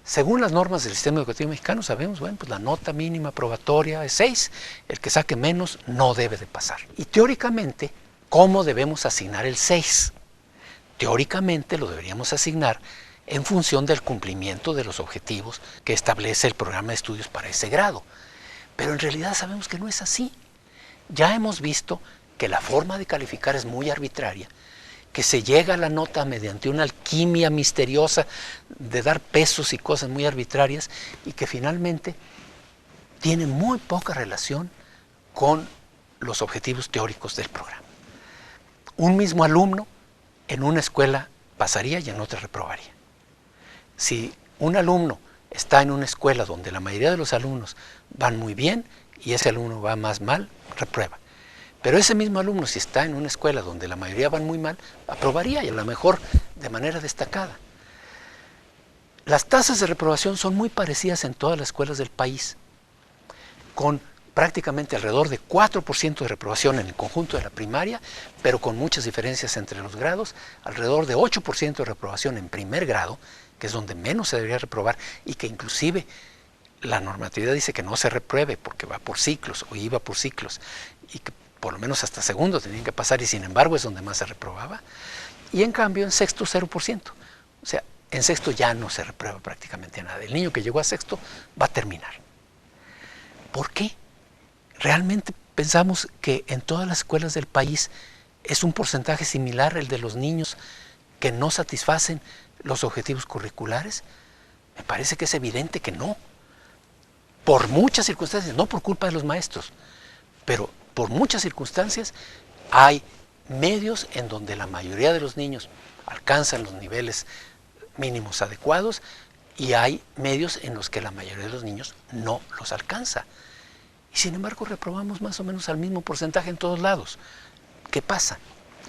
Speaker 1: Según las normas del sistema educativo mexicano, sabemos, bueno, pues la nota mínima probatoria es 6, el que saque menos no debe de pasar. Y teóricamente, ¿cómo debemos asignar el 6? Teóricamente lo deberíamos asignar en función del cumplimiento de los objetivos que establece el programa de estudios para ese grado. Pero en realidad sabemos que no es así. Ya hemos visto que la forma de calificar es muy arbitraria que se llega a la nota mediante una alquimia misteriosa de dar pesos y cosas muy arbitrarias y que finalmente tiene muy poca relación con los objetivos teóricos del programa. Un mismo alumno en una escuela pasaría y en otra reprobaría. Si un alumno está en una escuela donde la mayoría de los alumnos van muy bien y ese alumno va más mal, reprueba. Pero ese mismo alumno, si está en una escuela donde la mayoría van muy mal, aprobaría y a lo mejor de manera destacada. Las tasas de reprobación son muy parecidas en todas las escuelas del país, con prácticamente alrededor de 4% de reprobación en el conjunto de la primaria, pero con muchas diferencias entre los grados, alrededor de 8% de reprobación en primer grado, que es donde menos se debería reprobar y que inclusive la normatividad dice que no se repruebe porque va por ciclos o iba por ciclos y que por lo menos hasta segundo tenían que pasar y sin embargo es donde más se reprobaba. Y en cambio en sexto 0%. O sea, en sexto ya no se reprueba prácticamente nada. El niño que llegó a sexto va a terminar. ¿Por qué? Realmente pensamos que en todas las escuelas del país es un porcentaje similar el de los niños que no satisfacen los objetivos curriculares. Me parece que es evidente que no. Por muchas circunstancias, no por culpa de los maestros, pero por muchas circunstancias hay medios en donde la mayoría de los niños alcanzan los niveles mínimos adecuados y hay medios en los que la mayoría de los niños no los alcanza. Y sin embargo reprobamos más o menos al mismo porcentaje en todos lados. ¿Qué pasa?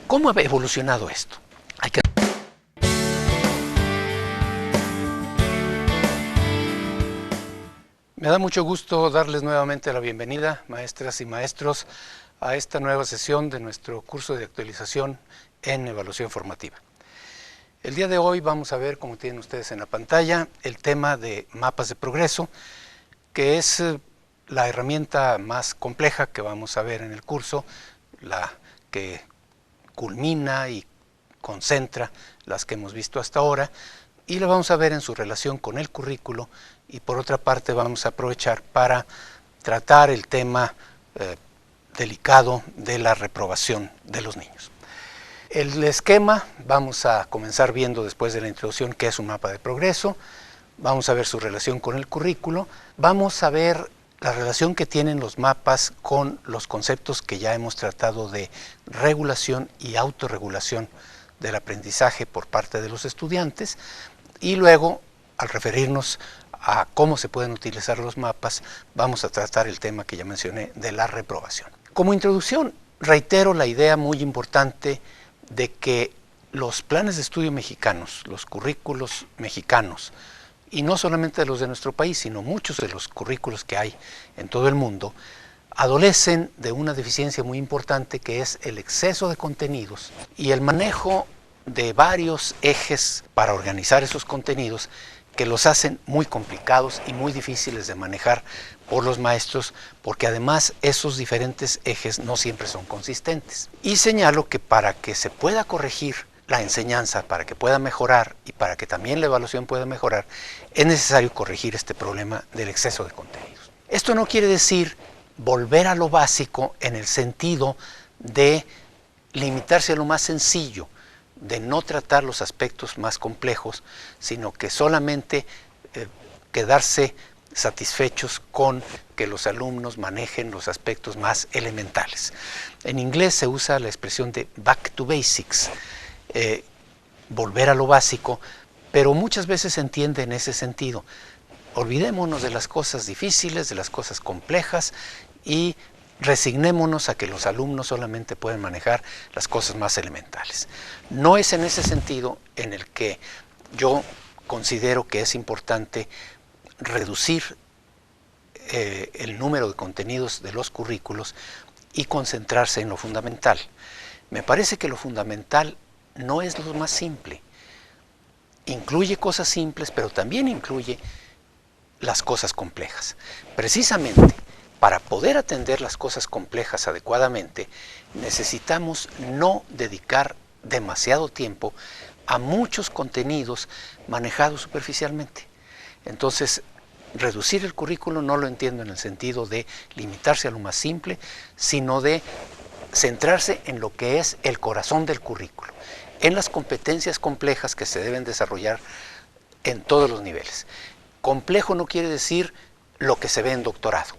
Speaker 1: ¿Cómo ha evolucionado esto? Me da mucho gusto darles nuevamente la bienvenida, maestras y maestros, a esta nueva sesión de nuestro curso de actualización en evaluación formativa. El día de hoy vamos a ver, como tienen ustedes en la pantalla, el tema de mapas de progreso, que es la herramienta más compleja que vamos a ver en el curso, la que culmina y concentra las que hemos visto hasta ahora, y la vamos a ver en su relación con el currículo y por otra parte vamos a aprovechar para tratar el tema delicado de la reprobación de los niños. El esquema vamos a comenzar viendo después de la introducción qué es un mapa de progreso, vamos a ver su relación con el currículo, vamos a ver la relación que tienen los mapas con los conceptos que ya hemos tratado de regulación y autorregulación del aprendizaje por parte de los estudiantes y luego, al referirnos a cómo se pueden utilizar los mapas, vamos a tratar el tema que ya mencioné de la reprobación. Como introducción, reitero la idea muy importante de que los planes de estudio mexicanos, los currículos mexicanos, y no solamente los de nuestro país, sino muchos de los currículos que hay en todo el mundo, adolecen de una deficiencia muy importante que es el exceso de contenidos y el manejo de varios ejes para organizar esos contenidos que los hacen muy complicados y muy difíciles de manejar por los maestros, porque además esos diferentes ejes no siempre son consistentes. Y señalo que para que se pueda corregir la enseñanza, para que pueda mejorar y para que también la evaluación pueda mejorar, es necesario corregir este problema del exceso de contenidos. Esto no quiere decir volver a lo básico en el sentido de limitarse a lo más sencillo, de no tratar los aspectos más complejos, sino que solamente quedarse satisfechos con que los alumnos manejen los aspectos más elementales. En inglés se usa la expresión de back to basics, volver a lo básico, pero muchas veces se entiende en ese sentido. Olvidémonos de las cosas difíciles, de las cosas complejas y resignémonos a que los alumnos solamente pueden manejar las cosas más elementales. No es en ese sentido en el que yo considero que es importante reducir el número de contenidos de los currículos y concentrarse en lo fundamental. Me parece que lo fundamental no es lo más simple. Incluye cosas simples, pero también incluye las cosas complejas. Precisamente para poder atender las cosas complejas adecuadamente, necesitamos no dedicar demasiado tiempo a muchos contenidos manejados superficialmente. Entonces, reducir el currículo no lo entiendo en el sentido de limitarse a lo más simple, sino de centrarse en lo que es el corazón del currículo. en las competencias complejas que se deben desarrollar en todos los niveles. Complejo no quiere decir lo que se ve en doctorado.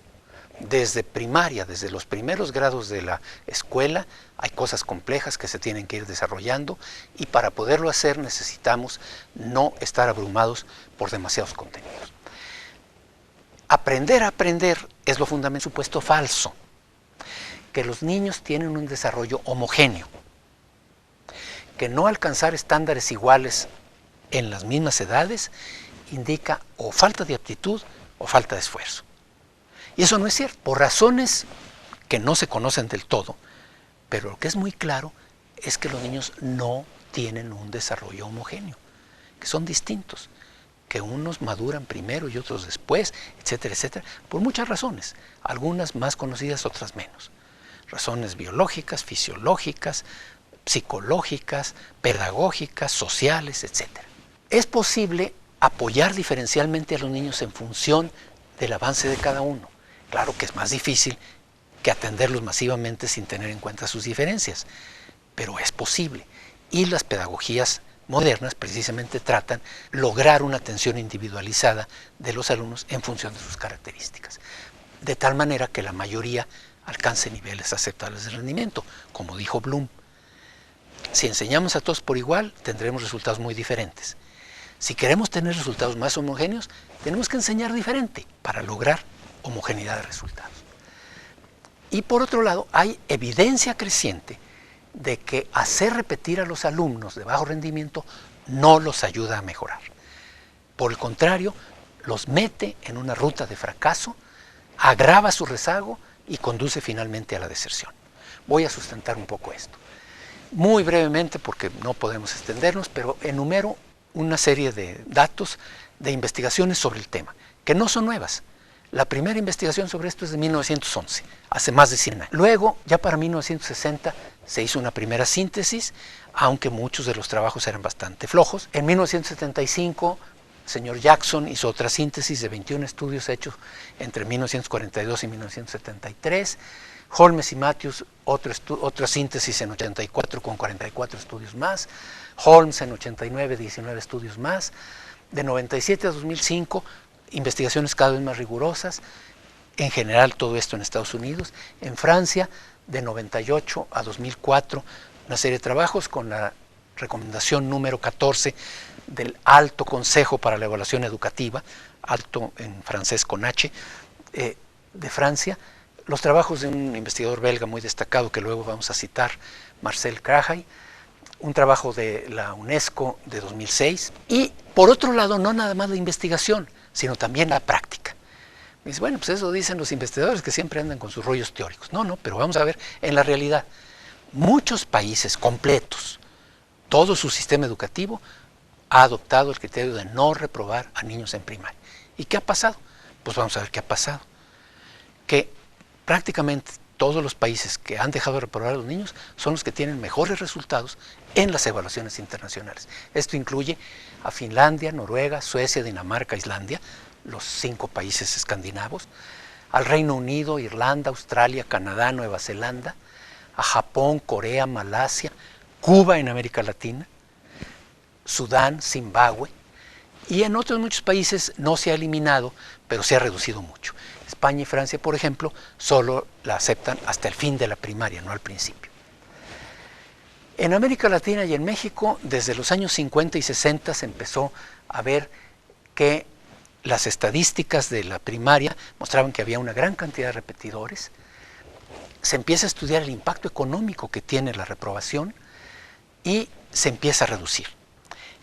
Speaker 1: Desde primaria, desde los primeros grados de la escuela, hay cosas complejas que se tienen que ir desarrollando y para poderlo hacer necesitamos no estar abrumados por demasiados contenidos. Aprender a aprender es lo fundamental, supuesto falso, que los niños tienen un desarrollo homogéneo, que no alcanzar estándares iguales en las mismas edades indica o falta de aptitud o falta de esfuerzo. Y eso no es cierto, por razones que no se conocen del todo, pero lo que es muy claro es que los niños no tienen un desarrollo homogéneo, que son distintos, que unos maduran primero y otros después, etcétera, etcétera, por muchas razones, algunas más conocidas, otras menos. Razones biológicas, fisiológicas, psicológicas, pedagógicas, sociales, etcétera. Es posible apoyar diferencialmente a los niños en función del avance de cada uno. Claro que es más difícil que atenderlos masivamente sin tener en cuenta sus diferencias, pero es posible. Y las pedagogías modernas precisamente tratan de lograr una atención individualizada de los alumnos en función de sus características, de tal manera que la mayoría alcance niveles aceptables de rendimiento, como dijo Bloom. Si enseñamos a todos por igual, tendremos resultados muy diferentes. Si queremos tener resultados más homogéneos, tenemos que enseñar diferente para lograr homogeneidad de resultados. Y por otro lado, hay evidencia creciente de que hacer repetir a los alumnos de bajo rendimiento no los ayuda a mejorar. Por el contrario, los mete en una ruta de fracaso, agrava su rezago y conduce finalmente a la deserción. Voy a sustentar un poco esto. Muy brevemente, porque no podemos extendernos, pero enumero una serie de datos de investigaciones sobre el tema, que no son nuevas. La primera investigación sobre esto es de 1911, hace más de 100 años. Luego, ya para 1960, se hizo una primera síntesis, aunque muchos de los trabajos eran bastante flojos. En 1975, el señor Jackson hizo otra síntesis de 21 estudios hechos entre 1942 y 1973. Holmes y Matthews, otra síntesis en 84 con 44 estudios más. Holmes en 89, 19 estudios más. De 97 a 2005, investigaciones cada vez más rigurosas. En general, todo esto en Estados Unidos. En Francia, de 98 a 2004, una serie de trabajos con la recomendación número 14 del Alto Consejo para la Evaluación Educativa, alto en francés con H, de Francia. Los trabajos de un investigador belga muy destacado que luego vamos a citar, Marcel Krahay, un trabajo de la UNESCO de 2006, y por otro lado no nada más la investigación, sino también la práctica. Me dice, bueno, pues eso dicen los investigadores que siempre andan con sus rollos teóricos. No, pero vamos a ver en la realidad. Muchos países completos, todo su sistema educativo ha adoptado el criterio de no reprobar a niños en primaria. ¿Y qué ha pasado? Pues vamos a ver qué ha pasado. Que prácticamente todos los países que han dejado de reprobar a los niños son los que tienen mejores resultados en las evaluaciones internacionales. Esto incluye a Finlandia, Noruega, Suecia, Dinamarca, Islandia, los 5 países escandinavos, al Reino Unido, Irlanda, Australia, Canadá, Nueva Zelanda, a Japón, Corea, Malasia, Cuba en América Latina, Sudán, Zimbabue, y en otros muchos países no se ha eliminado, pero se ha reducido mucho. España y Francia, por ejemplo, solo la aceptan hasta el fin de la primaria, no al principio. En América Latina y en México, desde los años 50 y 60 se empezó a ver que las estadísticas de la primaria mostraban que había una gran cantidad de repetidores. Se empieza a estudiar el impacto económico que tiene la reprobación y se empieza a reducir.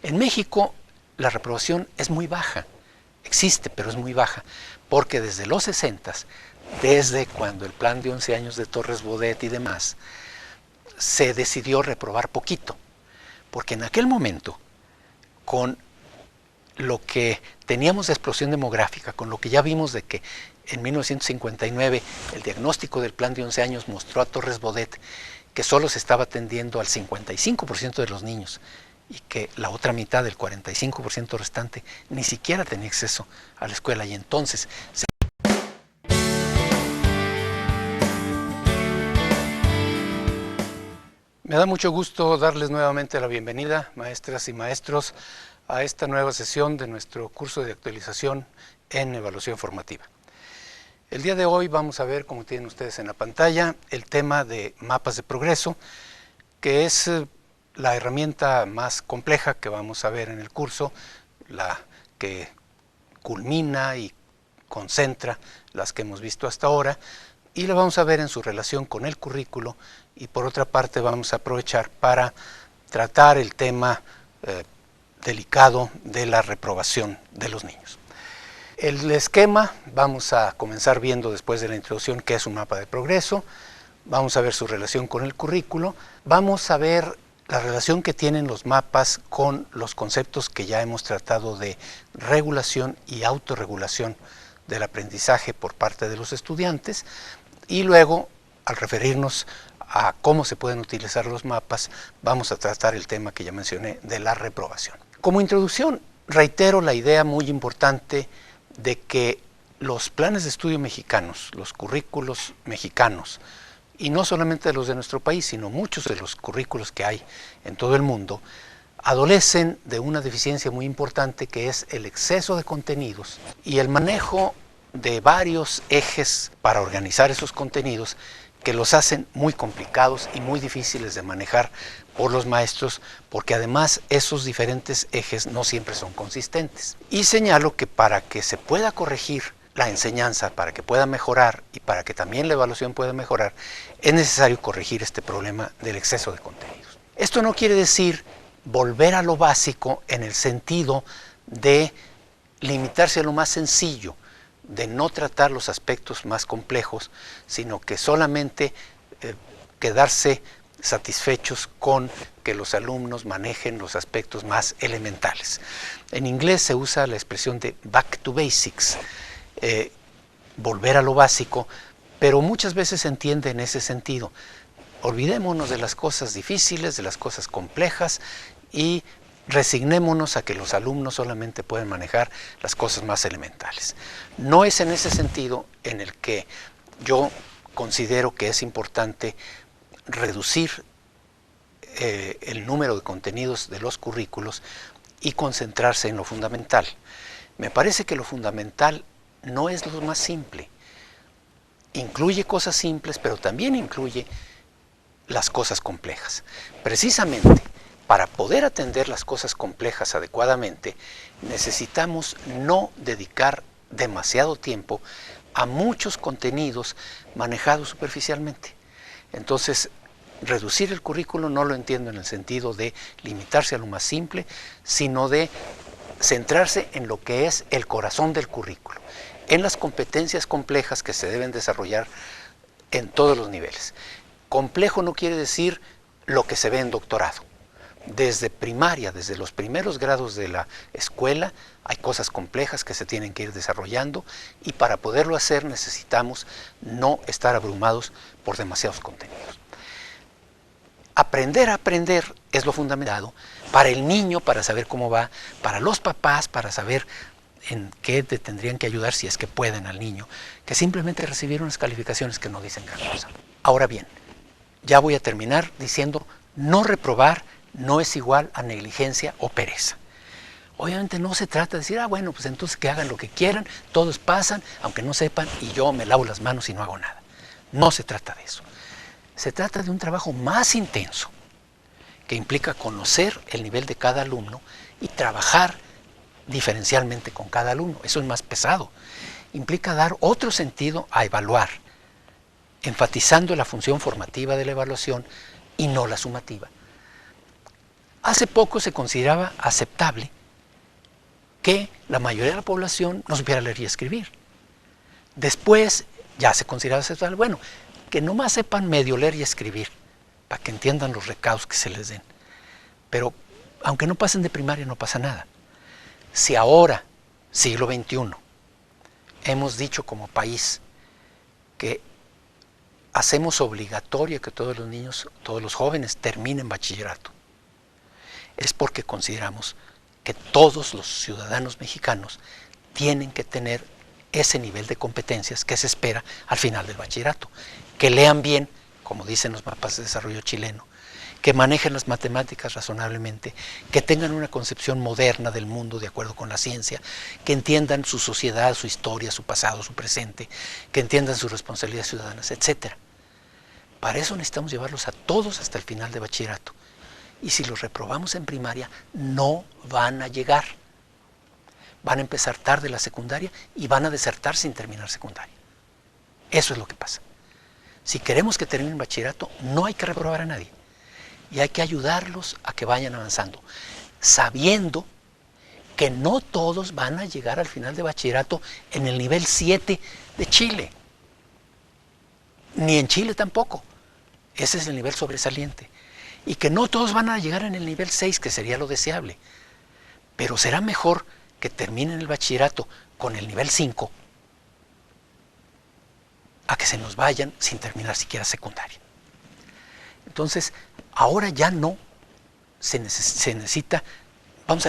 Speaker 1: En México la reprobación es muy baja, existe, pero es muy baja, porque desde los 60s, desde cuando el plan de 11 años de Torres Bodet y demás, se decidió reprobar poquito, porque en aquel momento, con lo que teníamos de explosión demográfica, con lo que ya vimos de que en 1959 el diagnóstico del plan de 11 años mostró a Torres Bodet que solo se estaba atendiendo al 55% de los niños y que la otra mitad, del 45% restante, ni siquiera tenía acceso a la escuela, y entonces Me da mucho gusto darles nuevamente la bienvenida, maestras y maestros, a esta nueva sesión de nuestro curso de actualización en evaluación formativa. El día de hoy vamos a ver, como tienen ustedes en la pantalla, el tema de mapas de progreso, que es la herramienta más compleja que vamos a ver en el curso, la que culmina y concentra las que hemos visto hasta ahora, y la vamos a ver en su relación con el currículo, y por otra parte vamos a aprovechar para tratar el tema delicado de la reprobación de los niños. El esquema vamos a comenzar viendo después de la introducción qué es un mapa de progreso, vamos a ver su relación con el currículo, vamos a ver la relación que tienen los mapas con los conceptos que ya hemos tratado de regulación y autorregulación del aprendizaje por parte de los estudiantes, y luego, al referirnos a cómo se pueden utilizar los mapas, vamos a tratar el tema que ya mencioné de la reprobación. Como introducción, reitero la idea muy importante de que los planes de estudio mexicanos, los currículos mexicanos, y no solamente los de nuestro país, sino muchos de los currículos que hay en todo el mundo, adolecen de una deficiencia muy importante, que es el exceso de contenidos y el manejo de varios ejes para organizar esos contenidos, que los hacen muy complicados y muy difíciles de manejar por los maestros, porque además esos diferentes ejes no siempre son consistentes. Y señalo que para que se pueda corregir la enseñanza, para que pueda mejorar y para que también la evaluación pueda mejorar, es necesario corregir este problema del exceso de contenidos. Esto no quiere decir volver a lo básico en el sentido de limitarse a lo más sencillo, de no tratar los aspectos más complejos, sino que solamente quedarse satisfechos con que los alumnos manejen los aspectos más elementales. En inglés se usa la expresión de back to basics, volver a lo básico, pero muchas veces se entiende en ese sentido. Olvidémonos de las cosas difíciles, de las cosas complejas, y resignémonos a que los alumnos solamente pueden manejar las cosas más elementales. No es en ese sentido en el que yo considero que es importante reducir el número de contenidos de los currículos y concentrarse en lo fundamental. Me parece que lo fundamental no es lo más simple. Incluye cosas simples, pero también incluye las cosas complejas. Precisamente para poder atender las cosas complejas adecuadamente, necesitamos no dedicar demasiado tiempo a muchos contenidos manejados superficialmente. Entonces, reducir el currículo no lo entiendo en el sentido de limitarse a lo más simple, sino de centrarse en lo que es el corazón del currículo, en las competencias complejas que se deben desarrollar en todos los niveles. Complejo no quiere decir lo que se ve en doctorado. Desde primaria, desde los primeros grados de la escuela, hay cosas complejas que se tienen que ir desarrollando, y para poderlo hacer necesitamos no estar abrumados por demasiados contenidos. Aprender a aprender es lo fundamental para el niño, para saber cómo va, para los papás, para saber en qué te tendrían que ayudar si es que pueden al niño, que simplemente recibir unas calificaciones que no dicen gran cosa. Ahora bien, ya voy a terminar diciendo, no reprobar no es igual a negligencia o pereza. Obviamente no se trata de decir, bueno, pues entonces que hagan lo que quieran, todos pasan, aunque no sepan, y yo me lavo las manos y no hago nada. No se trata de eso. Se trata de un trabajo más intenso, que implica conocer el nivel de cada alumno y trabajar diferencialmente con cada alumno. Eso es más pesado. Implica dar otro sentido a evaluar, enfatizando la función formativa de la evaluación y no la sumativa. Hace poco se consideraba aceptable que la mayoría de la población no supiera leer y escribir. Después ya se consideraba aceptable, bueno, que nomás sepan medio leer y escribir, para que entiendan los recados que se les den. Pero aunque no pasen de primaria, no pasa nada. Si ahora, siglo XXI, hemos dicho como país que hacemos obligatorio que todos los niños, todos los jóvenes terminen bachillerato, es porque consideramos que todos los ciudadanos mexicanos tienen que tener ese nivel de competencias que se espera al final del bachillerato. Que lean bien, como dicen los mapas de desarrollo chileno, que manejen las matemáticas razonablemente, que tengan una concepción moderna del mundo de acuerdo con la ciencia, que entiendan su sociedad, su historia, su pasado, su presente, que entiendan sus responsabilidades ciudadanas, etc. Para eso necesitamos llevarlos a todos hasta el final de bachillerato. Y si los reprobamos en primaria, no van a llegar. Van a empezar tarde la secundaria y van a desertar sin terminar secundaria. Eso es lo que pasa. Si queremos que terminen bachillerato, no hay que reprobar a nadie. Y hay que ayudarlos a que vayan avanzando, sabiendo que no todos van a llegar al final de bachillerato en el nivel 7 de Chile. Ni en Chile tampoco. Ese es el nivel sobresaliente. Y que no todos van a llegar en el nivel 6, que sería lo deseable. Pero será mejor que terminen el bachillerato con el nivel 5 a que se nos vayan sin terminar siquiera secundaria. Entonces, ahora ya no se necesita, vamos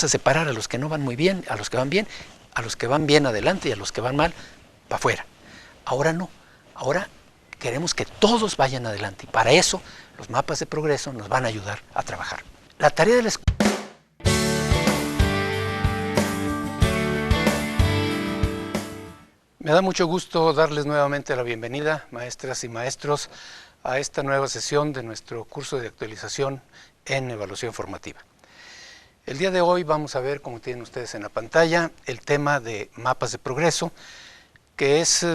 Speaker 1: a separar a los que no van muy bien, a los que van bien, a los que van bien adelante y a los que van mal para afuera. Ahora no, ahora queremos que todos vayan adelante y para eso los mapas de progreso nos van a ayudar a trabajar. La tarea de la escuela. Me da mucho gusto darles nuevamente la bienvenida, maestras y maestros, a esta nueva sesión de nuestro curso de actualización en evaluación formativa. El día de hoy vamos a ver, como tienen ustedes en la pantalla, el tema de mapas de progreso, que es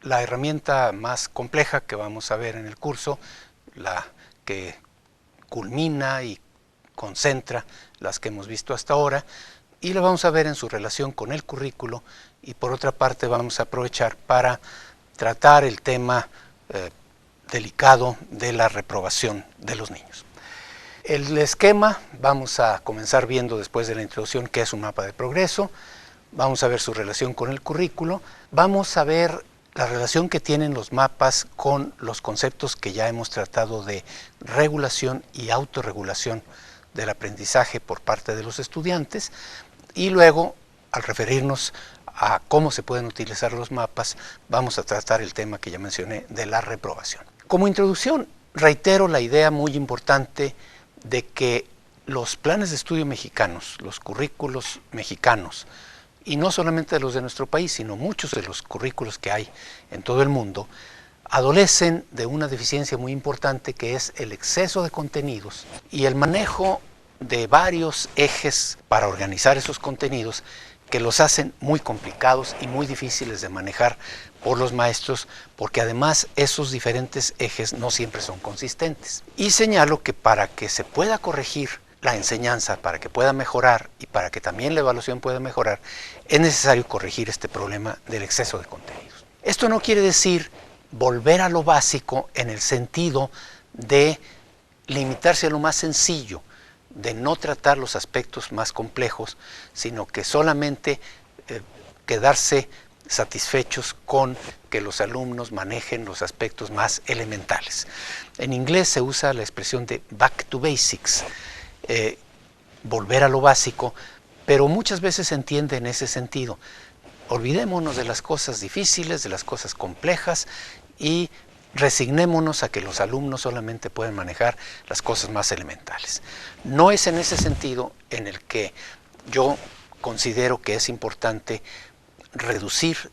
Speaker 1: la herramienta más compleja que vamos a ver en el curso, la que culmina y concentra las que hemos visto hasta ahora, y la vamos a ver en su relación con el currículo, y por otra parte vamos a aprovechar para tratar el tema delicado de la reprobación de los niños. El esquema vamos a comenzar viendo después de la introducción qué es un mapa de progreso, vamos a ver su relación con el currículo, vamos a ver la relación que tienen los mapas con los conceptos que ya hemos tratado de regulación y autorregulación del aprendizaje por parte de los estudiantes, y luego, al referirnos a cómo se pueden utilizar los mapas, vamos a tratar el tema que ya mencioné de la reprobación. Como introducción, reitero la idea muy importante de que los planes de estudio mexicanos, los currículos mexicanos, y no solamente los de nuestro país, sino muchos de los currículos que hay en todo el mundo, adolecen de una deficiencia muy importante que es el exceso de contenidos y el manejo de varios ejes para organizar esos contenidos que los hacen muy complicados y muy difíciles de manejar por los maestros, porque además esos diferentes ejes no siempre son consistentes. Y señalo que para que se pueda corregir la enseñanza, para que pueda mejorar y para que también la evaluación pueda mejorar, es necesario corregir este problema del exceso de contenidos. Esto no quiere decir volver a lo básico en el sentido de limitarse a lo más sencillo, de no tratar los aspectos más complejos, sino que solamente quedarse satisfechos con que los alumnos manejen los aspectos más elementales. En inglés se usa la expresión de back to basics, volver a lo básico, pero muchas veces se entiende en ese sentido. Olvidémonos de las cosas difíciles, de las cosas complejas y resignémonos a que los alumnos solamente pueden manejar las cosas más elementales. No es en ese sentido en el que yo considero que es importante reducir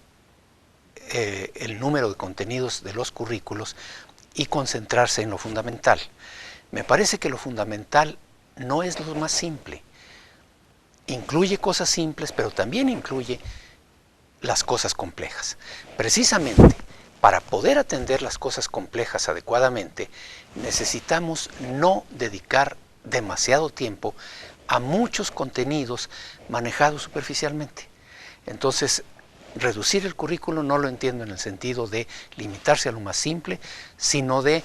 Speaker 1: el número de contenidos de los currículos y concentrarse en lo fundamental. Me parece que lo fundamental no es lo más simple. Incluye cosas simples, pero también incluye las cosas complejas. Precisamente, para poder atender las cosas complejas adecuadamente, necesitamos no dedicar demasiado tiempo a muchos contenidos manejados superficialmente. Entonces, reducir el currículo no lo entiendo en el sentido de limitarse a lo más simple, sino de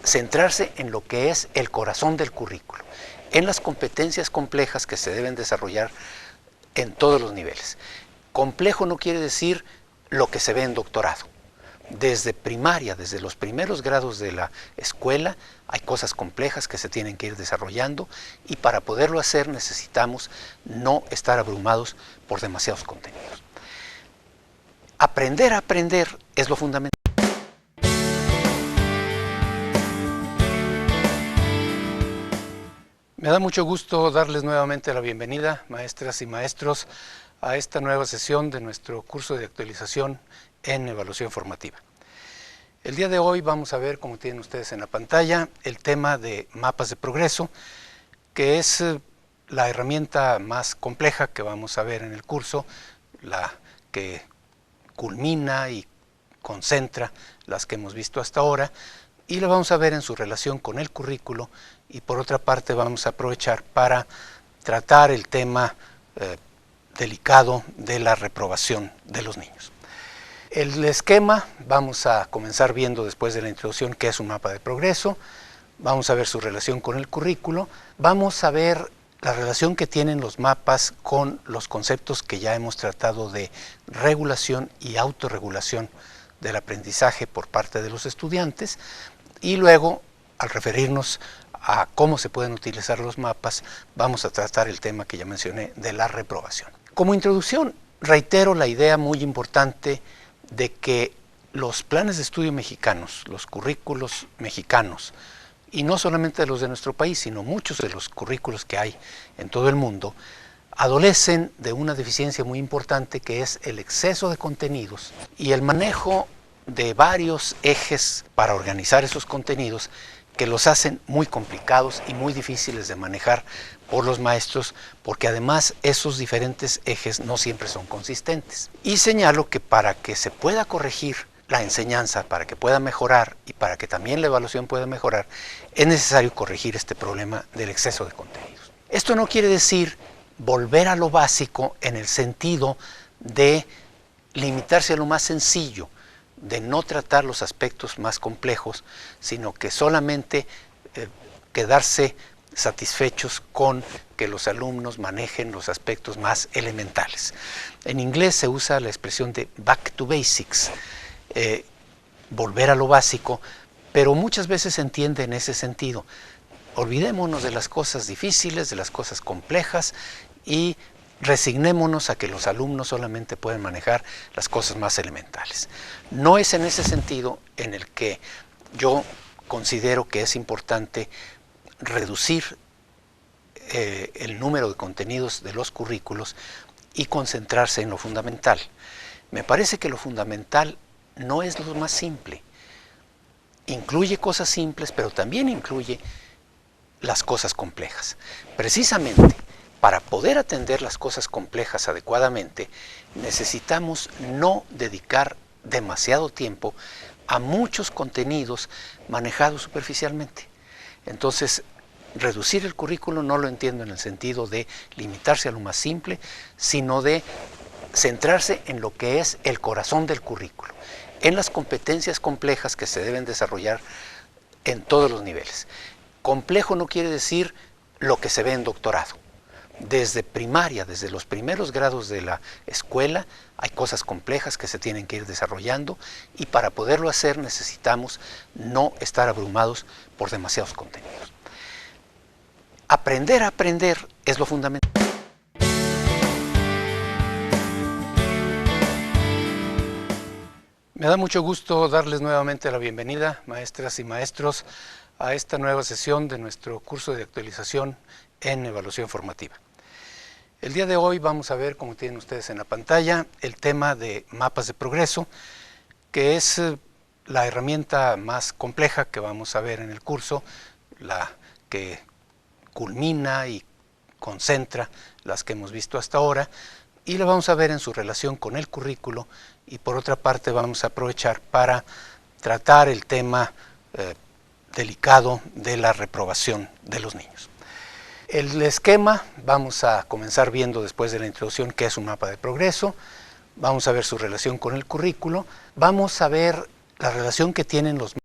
Speaker 1: centrarse en lo que es el corazón del currículo, en las competencias complejas que se deben desarrollar en todos los niveles. Complejo no quiere decir lo que se ve en doctorado. Desde primaria, desde los primeros grados de la escuela, hay cosas complejas que se tienen que ir desarrollando y para poderlo hacer necesitamos no estar abrumados por demasiados contenidos. Aprender a aprender es lo fundamental. Me da mucho gusto darles nuevamente la bienvenida, maestras y maestros, a esta nueva sesión de nuestro curso de actualización en evaluación formativa. El día de hoy vamos a ver, como tienen ustedes en la pantalla, el tema de mapas de progreso, que es la herramienta más compleja que vamos a ver en el curso, la que culmina y concentra las que hemos visto hasta ahora, y la vamos a ver en su relación con el currículo, y por otra parte vamos a aprovechar para tratar el tema delicado de la reprobación de los niños. El esquema vamos a comenzar viendo después de la introducción qué es un mapa de progreso, vamos a ver su relación con el currículo, vamos a ver la relación que tienen los mapas con los conceptos que ya hemos tratado de regulación y autorregulación del aprendizaje por parte de los estudiantes, y luego, al referirnos a cómo se pueden utilizar los mapas, vamos a tratar el tema que ya mencioné de la reprobación. Como introducción, reitero la idea muy importante de que los planes de estudio mexicanos, los currículos mexicanos, y no solamente los de nuestro país, sino muchos de los currículos que hay en todo el mundo, adolecen de una deficiencia muy importante, que es el exceso de contenidos y el manejo de varios ejes para organizar esos contenidos, que los hacen muy complicados y muy difíciles de manejar por los maestros, porque además esos diferentes ejes no siempre son consistentes. Y señalo que para que se pueda corregir la enseñanza, para que pueda mejorar y para que también la evaluación pueda mejorar, es necesario corregir este problema del exceso de contenidos. Esto no quiere decir volver a lo básico en el sentido de limitarse a lo más sencillo, de no tratar los aspectos más complejos, sino que solamente quedarse satisfechos con que los alumnos manejen los aspectos más elementales. En inglés se usa la expresión de back to basics, volver a lo básico, pero muchas veces se entiende en ese sentido. Olvidémonos de las cosas difíciles, de las cosas complejas, y resignémonos a que los alumnos solamente pueden manejar las cosas más elementales. No es en ese sentido en el que yo considero que es importante reducir el número de contenidos de los currículos y concentrarse en lo fundamental. Me parece que lo fundamental no es lo más simple. Incluye cosas simples, pero también incluye las cosas complejas. Precisamente, para poder atender las cosas complejas adecuadamente, necesitamos no dedicar demasiado tiempo a muchos contenidos manejados superficialmente. Entonces, reducir el currículo no lo entiendo en el sentido de limitarse a lo más simple, sino de centrarse en lo que es el corazón del currículo, en las competencias complejas que se deben desarrollar en todos los niveles. Complejo no quiere decir lo que se ve en doctorado. Desde primaria, desde los primeros grados de la escuela, hay cosas complejas que se tienen que ir desarrollando, y para poderlo hacer necesitamos no estar abrumados por demasiados contenidos. Aprender a aprender es lo fundamental. Me da mucho gusto darles nuevamente la bienvenida, maestras y maestros, a esta nueva sesión de nuestro curso de actualización en evaluación formativa. El día de hoy vamos a ver, como tienen ustedes en la pantalla, el tema de mapas de progreso, que es la herramienta más compleja que vamos a ver en el curso, la que culmina y concentra las que hemos visto hasta ahora, y la vamos a ver en su relación con el currículo, y por otra parte vamos a aprovechar para tratar el tema delicado de la reprobación de los niños. El esquema vamos a comenzar viendo después de la introducción qué es un mapa de progreso, vamos a ver su relación con el currículo, vamos a ver la relación que tienen los